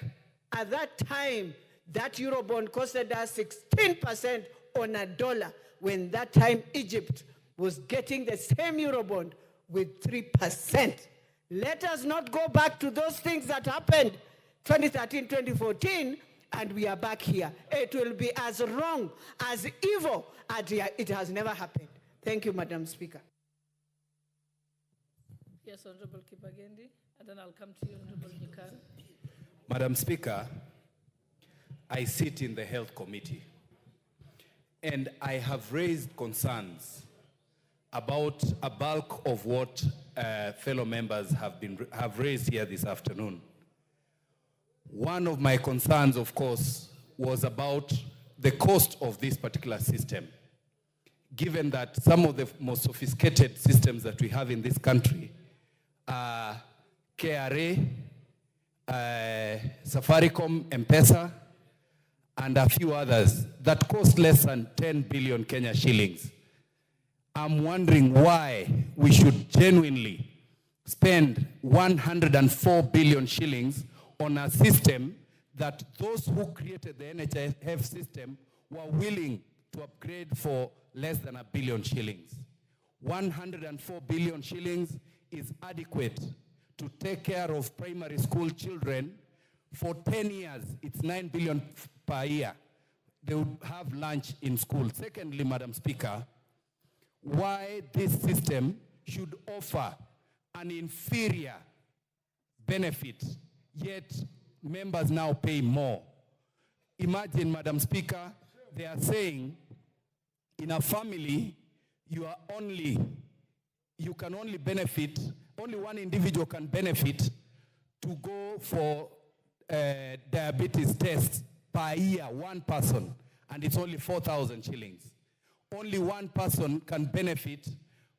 at that time. That Eurobond costed us 16% on a dollar, when that time Egypt was getting the same Eurobond with 3%. Let us not go back to those things that happened 2013, 2014, and we are back here. It will be as wrong, as evil, as it has never happened. Thank you, Madam Speaker. Yes, Honorable Kibagendi, and then I'll come to you, Honorable Nyikar. Madam Speaker, I sit in the Health Committee, and I have raised concerns about a bulk of what fellow members have raised here this afternoon. One of my concerns, of course, was about the cost of this particular system, given that some of the most sophisticated systems that we have in this country are KRA, Safaricom, M-Pesa, and a few others that cost less than 10 billion Kenya shillings. I'm wondering why we should genuinely spend 104 billion shillings on a system that those who created the NHIF system were willing to upgrade for less than $1 billion shillings. 104 billion shillings is adequate to take care of primary school children. For 10 years, it's 9 billion per year. They would have lunch in school. Secondly, Madam Speaker, why this system should offer an inferior benefit, yet members now pay more. Imagine, Madam Speaker, they are saying in a family, you can only benefit, only one individual can benefit to go for diabetes tests per year, one person, and it's only 4,000 shillings. Only one person can benefit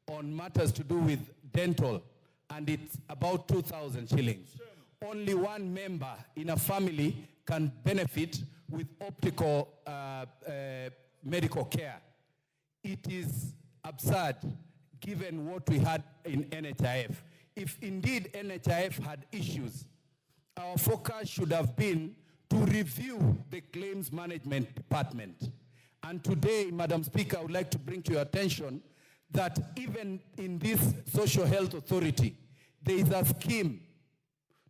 on matters to do with dental, and it's about 2,000 shillings. only one member in a family can benefit with optical medical care. It is absurd given what we had in NHIF. If indeed NHIF had issues, our focus should have been to review the claims management department. And today, Madam Speaker, I would like to bring to your attention that even in this social health authority, there is a scheme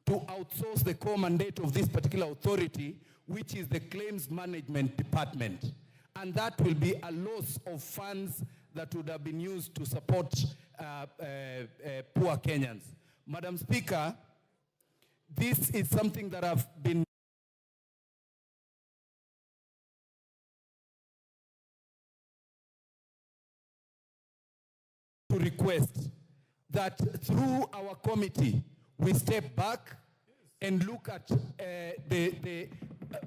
to outsource the core mandate of this particular authority, which is the claims management department. And that will be a loss of funds that would have been used to support poor Kenyans. Madam Speaker, this is something that I've been to request that through our committee, we step back and look at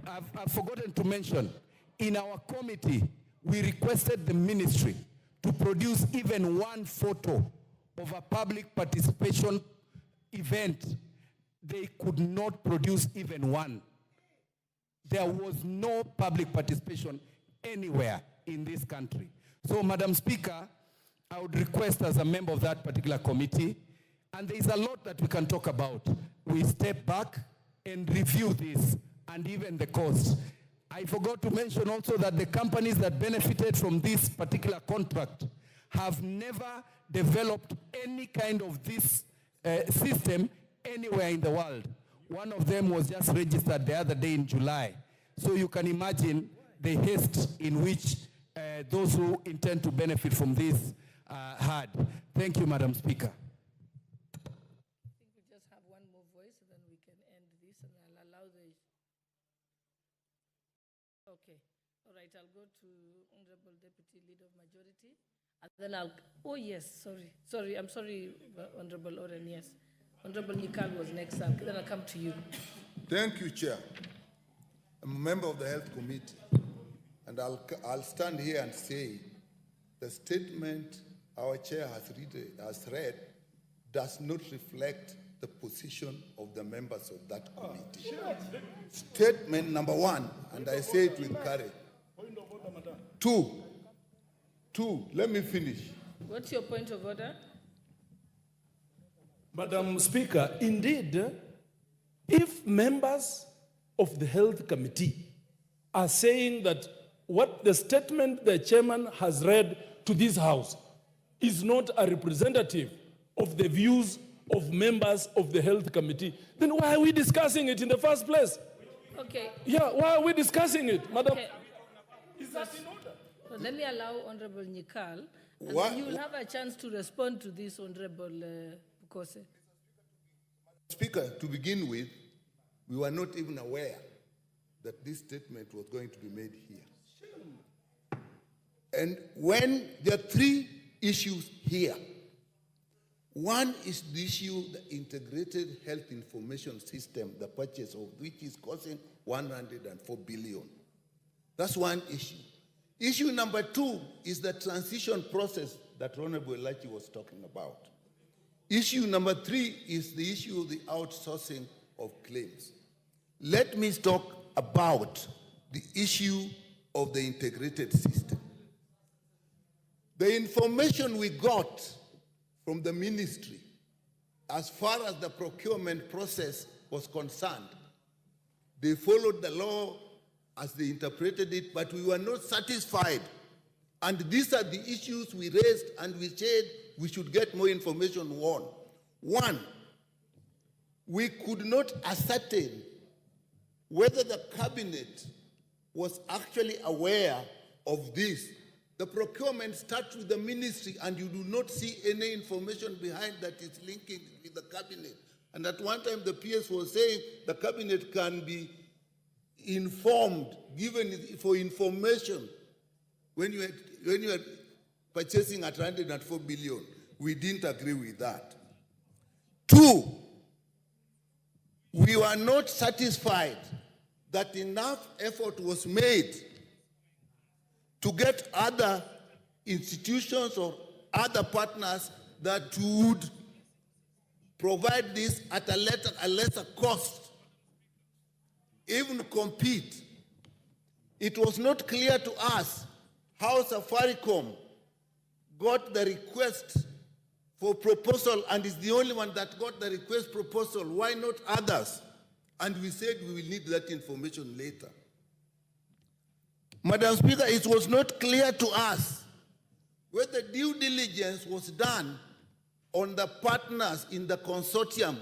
I've forgotten to mention, in our committee, we requested the ministry to produce even one photo of a public participation event. They could not produce even one. There was no public participation anywhere in this country. So, Madam Speaker, I would request as a member of that particular committee, and there is a lot that we can talk about. We step back and review this and even the cost. I forgot to mention also that the companies that benefited from this particular contract have never developed any kind of this system anywhere in the world. One of them was just registered the other day in July. So you can imagine the haste in which those who intend to benefit from this had. Thank you, Madam Speaker. I think we just have one more voice, and then we can end this, and I'll allow the... Okay. All right, I'll go to Honorable Deputy Leader of Majority, and then I'll... Oh, yes, sorry. I'm sorry, Honorable Oren, yes. Honorable Nikal was next, then I'll come to you. Thank you, Chair. I'm a member of the Health Committee, and I'll stand here and say the statement our chair has read does not reflect the position of the members of that committee. Statement number one, and I say it with courage. Two, let me finish. What's your point of order? Madam Speaker, indeed, if members of the Health Committee are saying that what the statement the chairman has read to this House is not a representative of the views of members of the Health Committee, then why are we discussing it in the first place? Okay. Yeah, why are we discussing it, Madam? Okay. Is that in order? So let me allow Honorable Nikal, and then you will have a chance to respond to this, Honorable Bukose. Speaker, to begin with, we were not even aware that this statement was going to be made here. And when there are three issues here, one is the issue, the integrated health information system, the purchase of which is costing 104 billion. That's one issue. Issue number two is the transition process that Honorable Elachi was talking about. Issue number three is the issue of the outsourcing of claims. Let me talk about the issue of the integrated system. The information we got from the ministry as far as the procurement process was concerned, they followed the law as they interpreted it, but we were not satisfied. And these are the issues we raised, and we said we should get more information on. One, we could not ascertain whether the cabinet was actually aware of this. The procurement starts with the ministry, and you do not see any information behind that is linking with the cabinet. And at one time, the PS was saying the cabinet can be informed, given for information when you are purchasing at 104 billion. We didn't agree with that. Two, we were not satisfied that enough effort was made to get other institutions or other partners that would provide this at a lesser cost, even compete. It was not clear to us how Safaricom got the request for proposal and is the only one that got the request proposal. Why not others? And we said we will need that information later. Madam Speaker, it was not clear to us whether due diligence was done on the partners in the consortium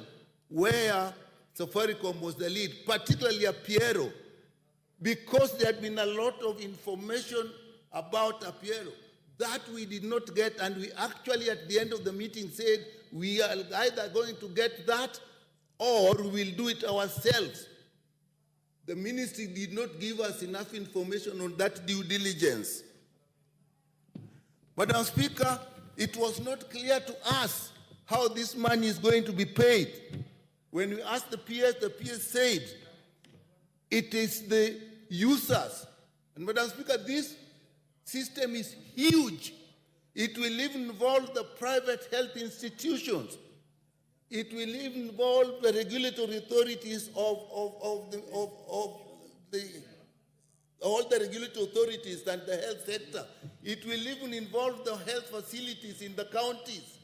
where Safaricom was the lead, particularly Apiero, because there had been a lot of information about Apiero that we did not get, and we actually at the end of the meeting said we are either going to get that or we will do it ourselves. The ministry did not give us enough information on that due diligence. Madam Speaker, it was not clear to us how this money is going to be paid. When we asked the PS said it is the users. And Madam Speaker, this system is huge. It will even involve the private health institutions. It will even involve the regulatory authorities all the regulatory authorities and the health sector. It will even involve the health facilities in the counties.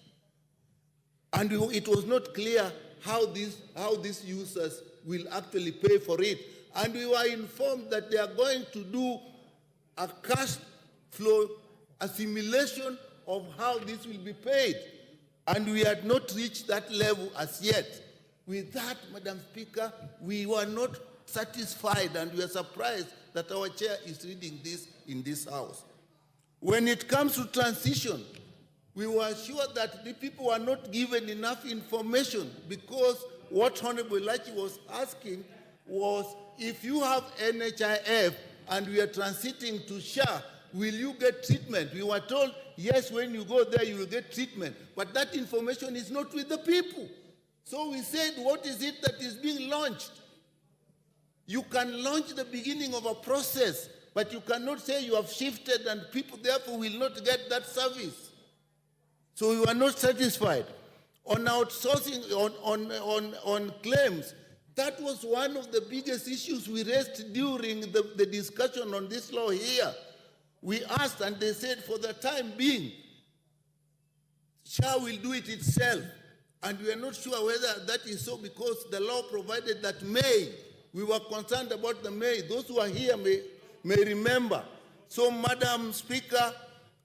And it was not clear how these users will actually pay for it. And we were informed that they are going to do a cash flow, a simulation of how this will be paid. And we had not reached that level as yet. With that, Madam Speaker, we were not satisfied and we are surprised that our chair is reading this in this House. When it comes to transition, we were sure that the people were not given enough information, because what Honorable Lachi was asking was, if you have NHIF and we are transiting to SHA, will you get treatment? We were told, yes, when you go there, you will get treatment. But that information is not with the people. So we said, what is it that is being launched? You can launch the beginning of a process, but you cannot say you have shifted and people therefore will not get that service. So we were not satisfied. On outsourcing, on claims, that was one of the biggest issues we raised during the discussion on this law here. We asked and they said for the time being, SHA will do it itself. And we are not sure whether that is so, because the law provided that May. We were concerned about the May. Those who are here may remember. So, Madam Speaker,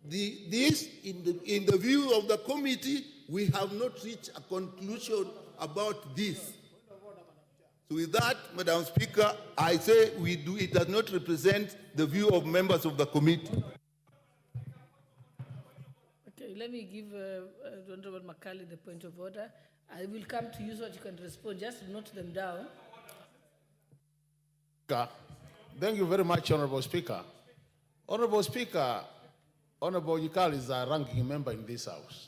this, in the view of the committee, we have not reached a conclusion about this. So with that, Madam Speaker, I say it does not represent the view of members of the committee. Okay, let me give Honorable Makali the point of order. I will come to you so that you can respond. Just note them down. Thank you very much, Honorable Speaker. Honorable Speaker, Honorable Yikal is a ranking member in this House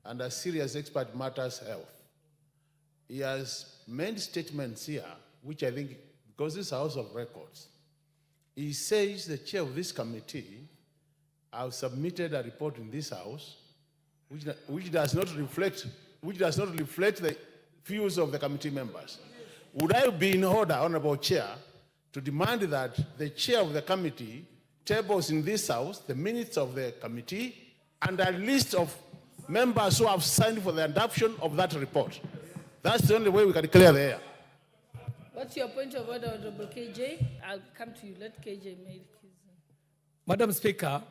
and a serious expert in matters health. He has made statements here, which I think, because this is a House of Records, he says the chair of this committee have submitted a report in this House which does not reflect the views of the committee members. Would I be in order, Honorable Chair, to demand that the chair of the committee tables in this House the minutes of the committee and a list of members who have signed for the adoption of that report? That's the only way we can clear the air. What's your point of order, Honorable KJ? I'll come to you. Let KJ make his... Madam Speaker,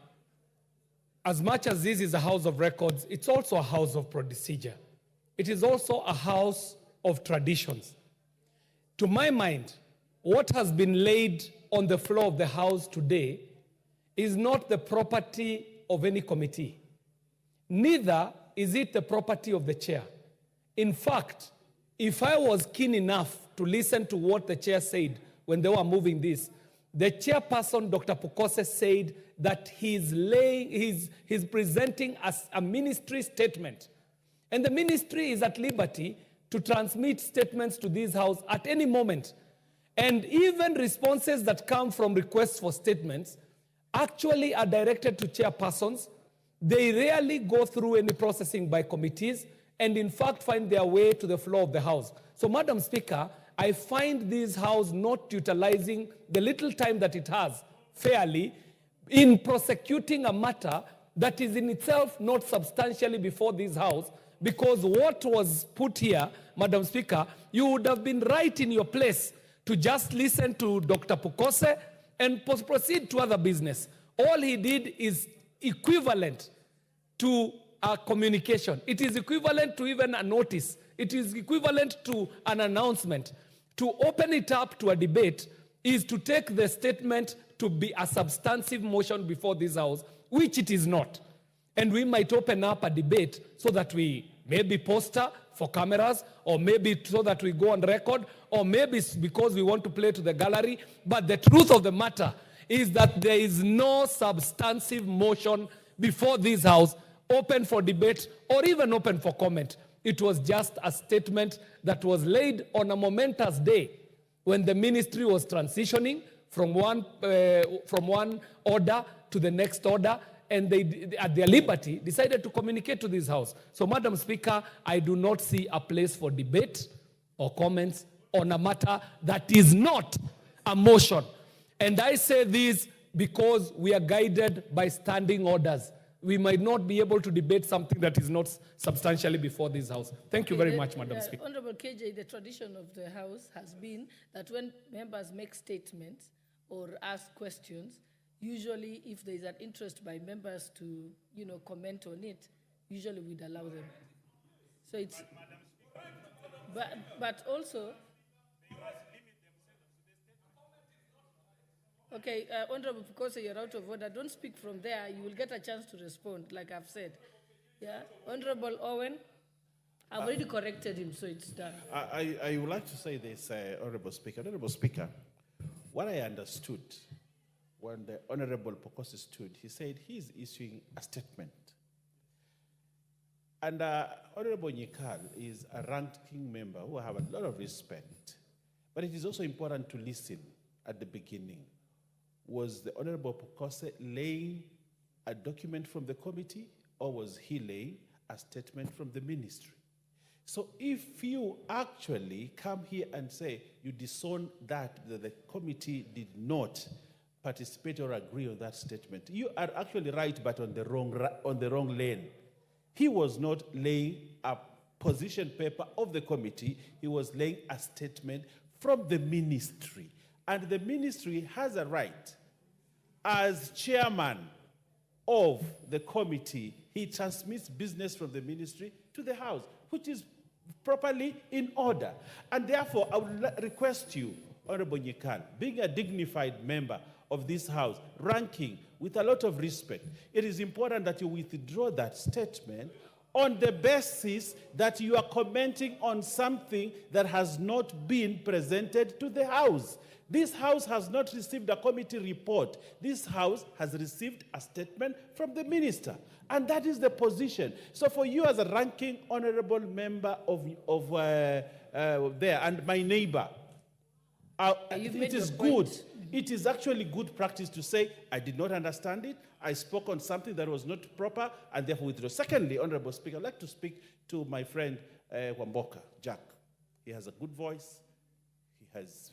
as much as this is a House of Records, it's also a House of procedure. It is also a House of traditions. To my mind, what has been laid on the floor of the House today is not the property of any committee. Neither is it the property of the chair. In fact, if I was keen enough to listen to what the chair said when they were moving this, the chairperson, Dr. Pukose, said that he's presenting as a ministry statement. And the ministry is at liberty to transmit statements to this House at any moment. And even responses that come from requests for statements actually are directed to chairpersons. They rarely go through any processing by committees, and in fact find their way to the floor of the House. So, Madam Speaker, I find this House not utilizing the little time that it has fairly in prosecuting a matter that is in itself not substantially before this House, because what was put here, Madam Speaker, you would have been right in your place to just listen to Dr. Pukose and proceed to other business. All he did is equivalent to a communication. It is equivalent to even a notice. It is equivalent to an announcement. To open it up to a debate is to take the statement to be a substantive motion before this House, which it is not. And we might open up a debate so that we maybe poster for cameras, or maybe so that we go on record, or maybe because we want to play to the gallery. But the truth of the matter is that there is no substantive motion before this House open for debate or even open for comment. It was just a statement that was laid on a momentous day when the ministry was transitioning from one order to the next order, and they, at their liberty, decided to communicate to this House. So, Madam Speaker, I do not see a place for debate or comments on a matter that is not a motion. And I say this because we are guided by standing orders. We might not be able to debate something that is not substantially before this House. Thank you very much, Madam Speaker. Honorable KJ, the tradition of the House has been that when members make statements or ask questions, usually if there is an interest by members to, comment on it, usually we'd allow them. So it's, but also, okay, Honorable Pukose, you're out of order. Don't speak from there. You will get a chance to respond, like I've said. Yeah, Honorable Owen, I've already corrected him, so it's done. I would like to say this, Honorable Speaker. Honorable Speaker, what I understood when the Honorable Pukose stood, he said he's issuing a statement. And Honorable Nyikal is a ranking member who I have a lot of respect. But it is also important to listen at the beginning. Was the Honorable Pukose laying a document from the committee, or was he laying a statement from the ministry? So if you actually come here and say you disown that the committee did not participate or agree on that statement, you are actually right, but on the wrong lane. He was not laying a position paper of the committee. He was laying a statement from the ministry. And the ministry has a right, as chairman of the committee, he transmits business from the ministry to the House, which is properly in order. And therefore, I would request you, Honorable Nyikal, being a dignified member of this House, ranking with a lot of respect, it is important that you withdraw that statement on the basis that you are commenting on something that has not been presented to the House. This House has not received a committee report. This House has received a statement from the minister. And that is the position. So for you as a ranking honorable member of there and my neighbor, it is good. It is actually good practice to say, I did not understand it. I spoke on something that was not proper, and therefore withdraw. Secondly, Honorable Speaker, I'd like to speak to my friend Wamboka, Jack. He has a good voice.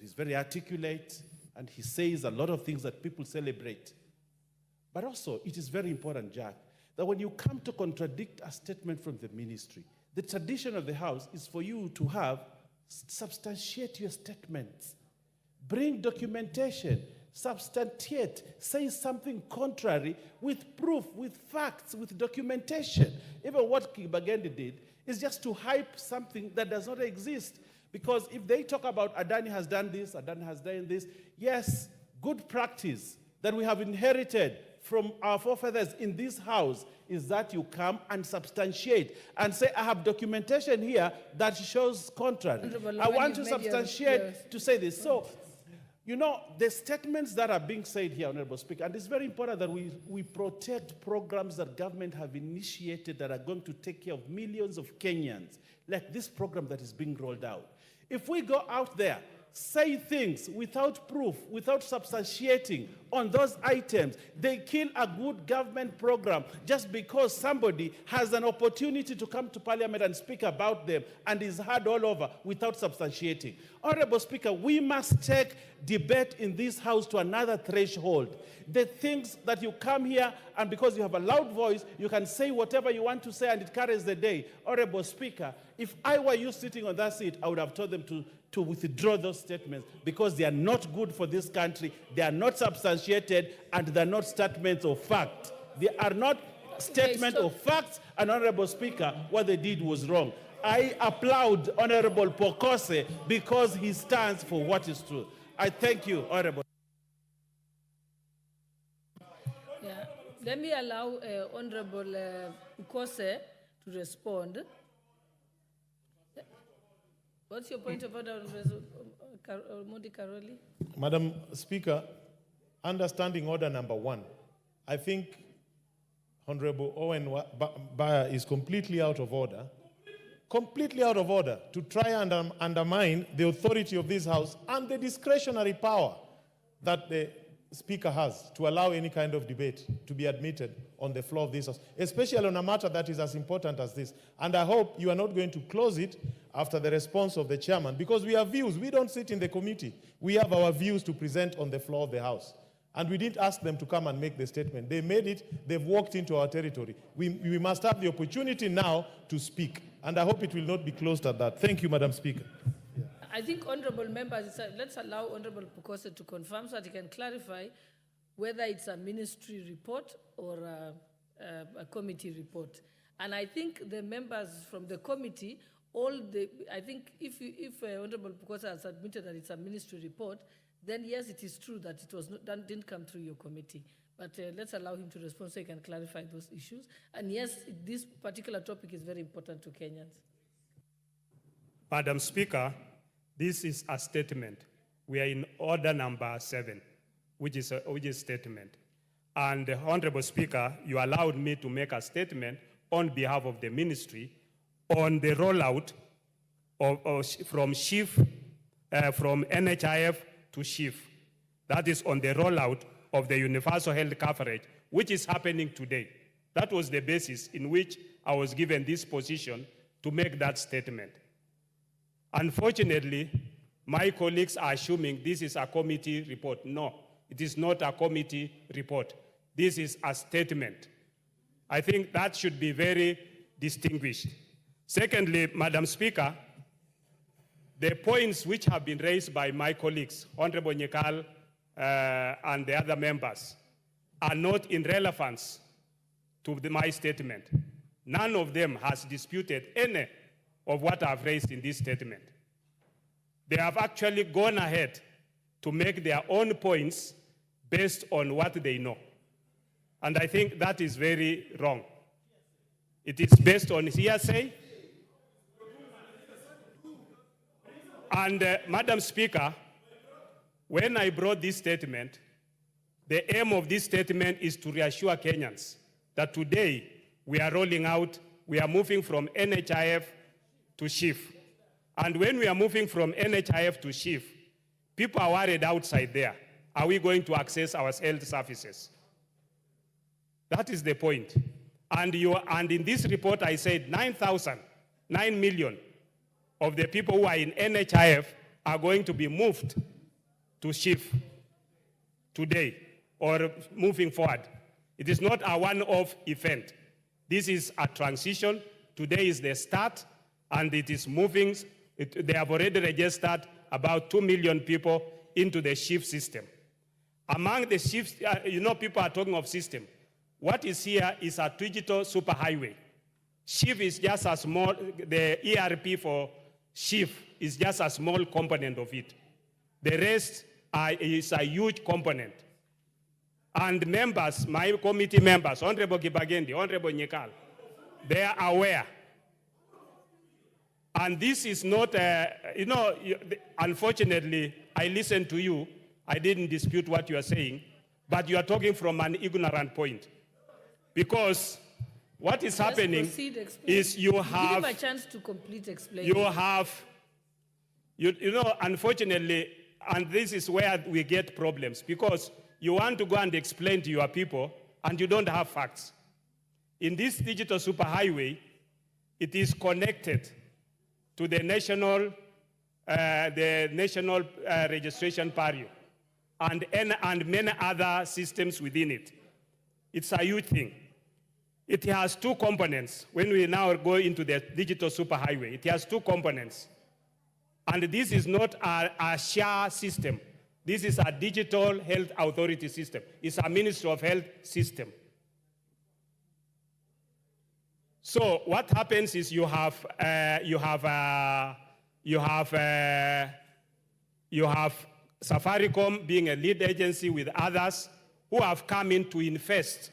He's very articulate, and he says a lot of things that people celebrate. But also, it is very important, Jack, that when you come to contradict a statement from the ministry, the tradition of the House is for you to substantiate your statements. Bring documentation, substantiate, say something contrary with proof, with facts, with documentation. Even what Kibagende did is just to hype something that does not exist. Because if they talk about Adani has done this, Adani has done this, yes, good practice that we have inherited from our forefathers in this House is that you come and substantiate and say, I have documentation here that shows contrary. I want to substantiate to say this. So, the statements that are being said here, Honorable Speaker, and it's very important that we protect programs that government have initiated that are going to take care of millions of Kenyans, like this program that is being rolled out. If we go out there say things without proof, without substantiating on those items. They kill a good government program just because somebody has an opportunity to come to Parliament and speak about them and is heard all over without substantiating. Honorable Speaker, we must take debate in this House to another threshold. The things that you come here and because you have a loud voice, you can say whatever you want to say and it carries the day. Honorable Speaker, if I were you sitting on that seat, I would have told them to withdraw those statements because they are not good for this country, they are not substantiated, and they are not statements of fact. They are not statements of facts, and Honorable Speaker, what they did was wrong. I applaud Honorable Pokose because he stands for what is true. I thank you, Honorable. Yeah. Let me allow Honorable Pokose to respond. What's your point of order, Modi Karoli? Madam Speaker, understanding order number 1, I think Honorable Owen Baya is completely out of order to try and undermine the authority of this House and the discretionary power that the Speaker has to allow any kind of debate to be admitted on the floor of this House, especially on a matter that is as important as this. And I hope you are not going to close it after the response of the chairman, because we have views. We don't sit in the committee. We have our views to present on the floor of the House. And we didn't ask them to come and make the statement. They made it. They've walked into our territory. We must have the opportunity now to speak. And I hope it will not be closed at that. Thank you, Madam Speaker. I think honorable members, let's allow Honorable Pokose to confirm so that he can clarify whether it's a ministry report or a committee report. And I think the members from the committee, I think if Honorable Pokose has admitted that it's a ministry report, then yes, it is true that it was not, didn't come through your committee. But let's allow him to respond so he can clarify those issues. And yes, this particular topic is very important to Kenyans. Madam Speaker, this is a statement. We are in order number 7, which is statement. And Honorable Speaker, you allowed me to make a statement on behalf of the ministry on the rollout from NHIF to SHIF. That is on the rollout of the universal health coverage, which is happening today. That was the basis in which I was given this position to make that statement. Unfortunately, my colleagues are assuming this is a committee report. No, it is not a committee report. This is a statement. I think that should be very distinguished. Secondly, Madam Speaker, the points which have been raised by my colleagues, Honorable Nyekal and the other members, are not in relevance to my statement. None of them has disputed any of what I've raised in this statement. They have actually gone ahead to make their own points based on what they know. And I think that is very wrong. It is based on hearsay. And Madam Speaker, when I brought this statement, the aim of this statement is to reassure Kenyans that today we are rolling out, we are moving from NHIF to SHIF. And when we are moving from NHIF to SHIF, people are worried outside there. Are we going to access our health services? That is the point. And in this report, I said 9 million of the people who are in NHIF are going to be moved to SHIF today or moving forward. It is not a one-off event. This is a transition. Today is the start, and it is moving. They have already registered about 2 million people into the SHIF system. Among the SHIF, people are talking of system. What is here is a digital superhighway. SHIF is just a small, the ERP for SHIF is just a small component of it. The rest is a huge component. And members, my committee members, Honorable Kibagendi, Honorable Nyekal, they are aware. And this is not, unfortunately, I listened to you. I didn't dispute what you are saying, but you are talking from an ignorant point. Because what is happening is you have... Give him a chance to complete explaining. You know, unfortunately, and this is where we get problems, because you want to go and explain to your people and you don't have facts. In this digital superhighway, it is connected to the national registration pariah and many other systems within it. It's a huge thing. It has two components. When we now go into the digital superhighway, it has two components. And this is not a SHA system. This is a digital health authority system. It's a Ministry of Health system. So what happens is you have Safaricom being a lead agency with others who have come in to invest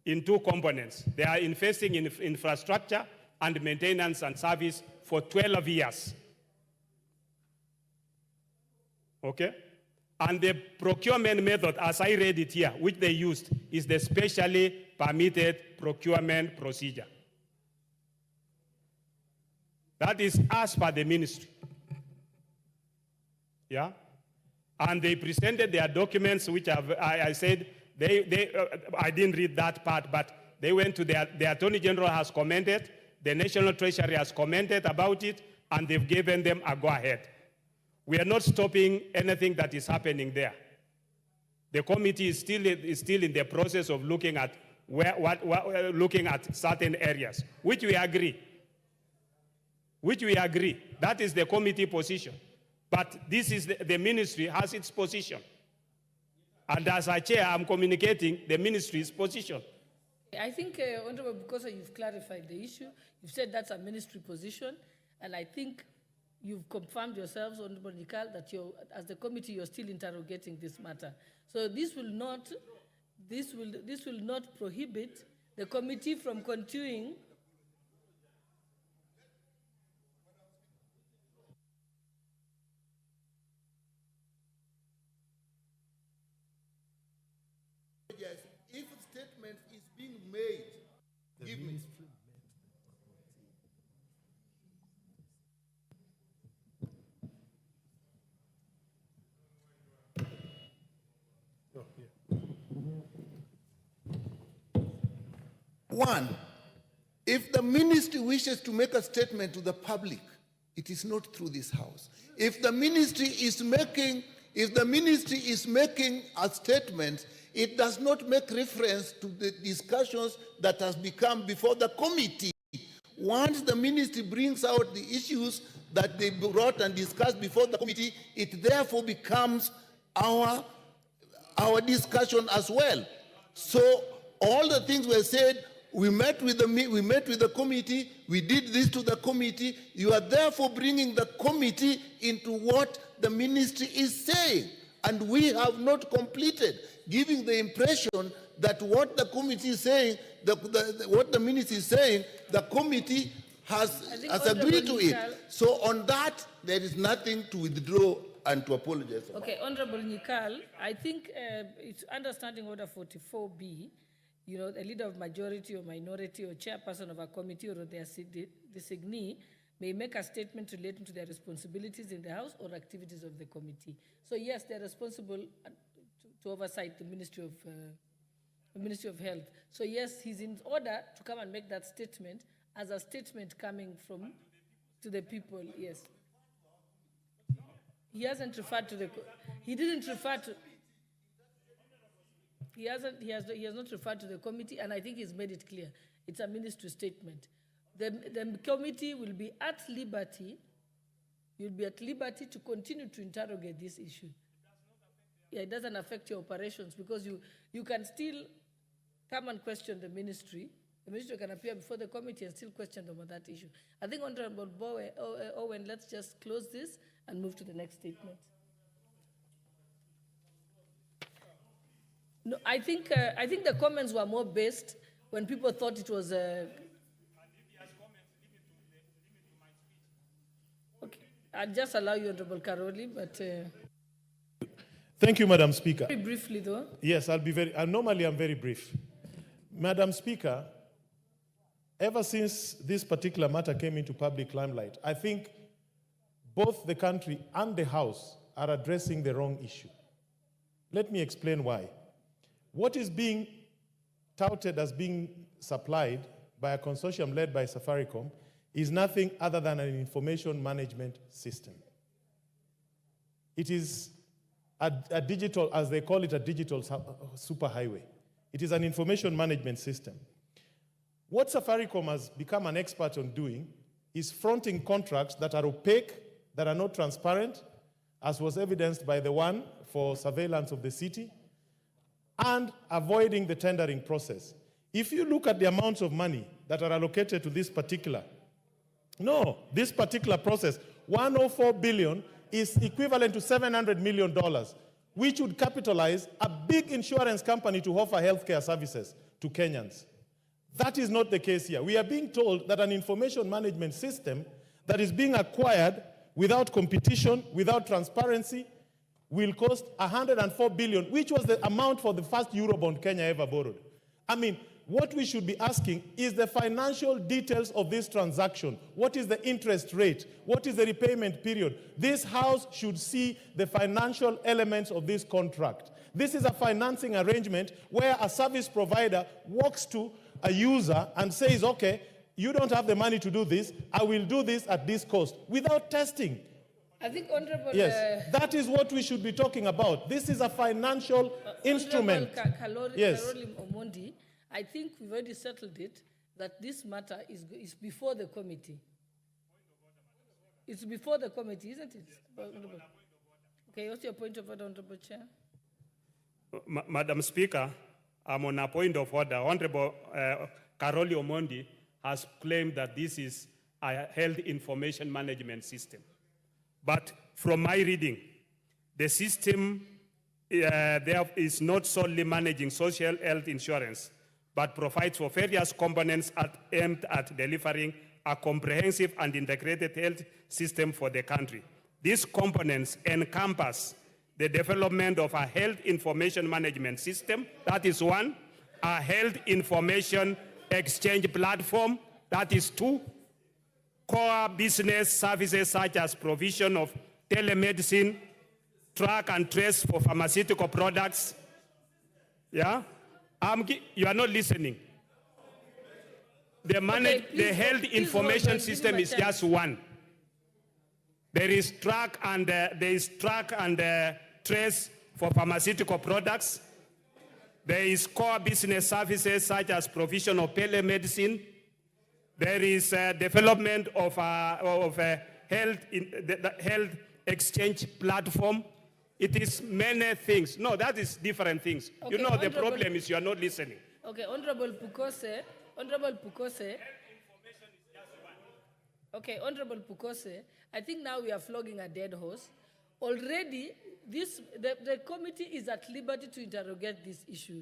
in two components. They are investing in infrastructure and maintenance and service for 12 years. Okay? And the procurement method, as I read it here, which they used, is the specially permitted procurement procedure. That is as per the ministry. Yeah? And they presented their documents, which I said, I didn't read that part, but they went to the Attorney General has commented, the National Treasury has commented about it, and they've given them a go-ahead. We are not stopping anything that is happening there. The committee is still in the process of looking at looking at certain areas, which we agree. That is the committee position. But this is the ministry has its position. And as a chair, I'm communicating the ministry's position. I think, Honorable Bukosa, you've clarified the issue. You've said that's a ministry position. And I think you've confirmed yourselves, Honorable Nikal, that as the committee, you're still interrogating this matter. So this will not prohibit the committee from continuing. If a statement is being made, give me. One, if the ministry wishes to make a statement to the public, it is not through this house. If the ministry is making a statement, it does not make reference to the discussions that has become before the committee. Once the ministry brings out the issues that they brought and discussed before the committee, it therefore becomes our discussion as well. So all the things were said, we met with the committee, we did this to the committee. You are therefore bringing the committee into what the ministry is saying. And we have not completed, giving the impression that what the committee is saying, what the ministry is saying, the committee has agreed to it. So on that, there is nothing to withdraw and to apologize about. Okay, Honorable Nikal, I think it's understanding Order 44B, you know, the leader of majority or minority or chairperson of a committee or their designee may make a statement relating to their responsibilities in the House or activities of the committee. So yes, they're responsible to oversight the Ministry of Health. So yes, he's in order to come and make that statement as a statement coming from to the people. Yes. He hasn't referred to he didn't refer to. He has not referred to the committee, and I think he's made it clear. It's a ministry statement. The committee will be at liberty. You'll be at liberty to continue to interrogate this issue. Yeah, it doesn't affect your operations because you can still come and question the ministry. The ministry can appear before the committee and still question them on that issue. I think, Honorable Owen, let's just close this and move to the next statement. No, I think the comments were more based when people thought it was okay. I'll just allow you, Honorable Karoli, but thank you, Madam Speaker. Very briefly, though. Yes, normally I'm very brief. Madam Speaker, ever since this particular matter came into public limelight, I think both the country and the House are addressing the wrong issue. Let me explain why. What is being touted as being supplied by a consortium led by Safaricom is nothing other than an information management system. It is a digital, as they call it, a digital superhighway. It is an information management system. What Safaricom has become an expert on doing is fronting contracts that are opaque, that are not transparent, as was evidenced by the one for surveillance of the city, and avoiding the tendering process. If you look at the amounts of money that are allocated to this particular process, 104 billion is equivalent to $700 million, which would capitalize a big insurance company to offer healthcare services to Kenyans. That is not the case here. We are being told that an information management system that is being acquired without competition, without transparency, will cost 104 billion, which was the amount for the first Eurobond Kenya ever borrowed. I mean, what we should be asking is the financial details of this transaction. What is the interest rate? What is the repayment period? This House should see the financial elements of this contract. This is a financing arrangement where a service provider walks to a user and says, okay, you don't have the money to do this, I will do this at this cost, without testing. I think Honorable... Yes, that is what we should be talking about. This is a financial instrument. Yes. Caroline Omondi, I think we've already settled it, that this matter is before the committee. It's before the committee, isn't it? Okay, what's your point of order, Honorable Chair? Madam Speaker, I'm on a point of order. Honorable Caroline Omondi has claimed that this is a health information management system. But from my reading, the system there is not solely managing social health insurance, but provides for various components aimed at delivering a comprehensive and integrated health system for the country. These components encompass the development of a health information management system, that is one, a health information exchange platform, that is two, core business services such as provision of telemedicine, track and trace for pharmaceutical products. Yeah? You are not listening. The health information system is just one. There is track and trace for pharmaceutical products. There is core business services such as provision of telemedicine. There is development of a health exchange platform. It is many things. No, that is different things. Okay, you know, the problem is you are not listening. Okay, Honorable Pukose. Okay, Honorable Pukose, I think now we are flogging a dead horse. Already, the committee is at liberty to interrogate this issue.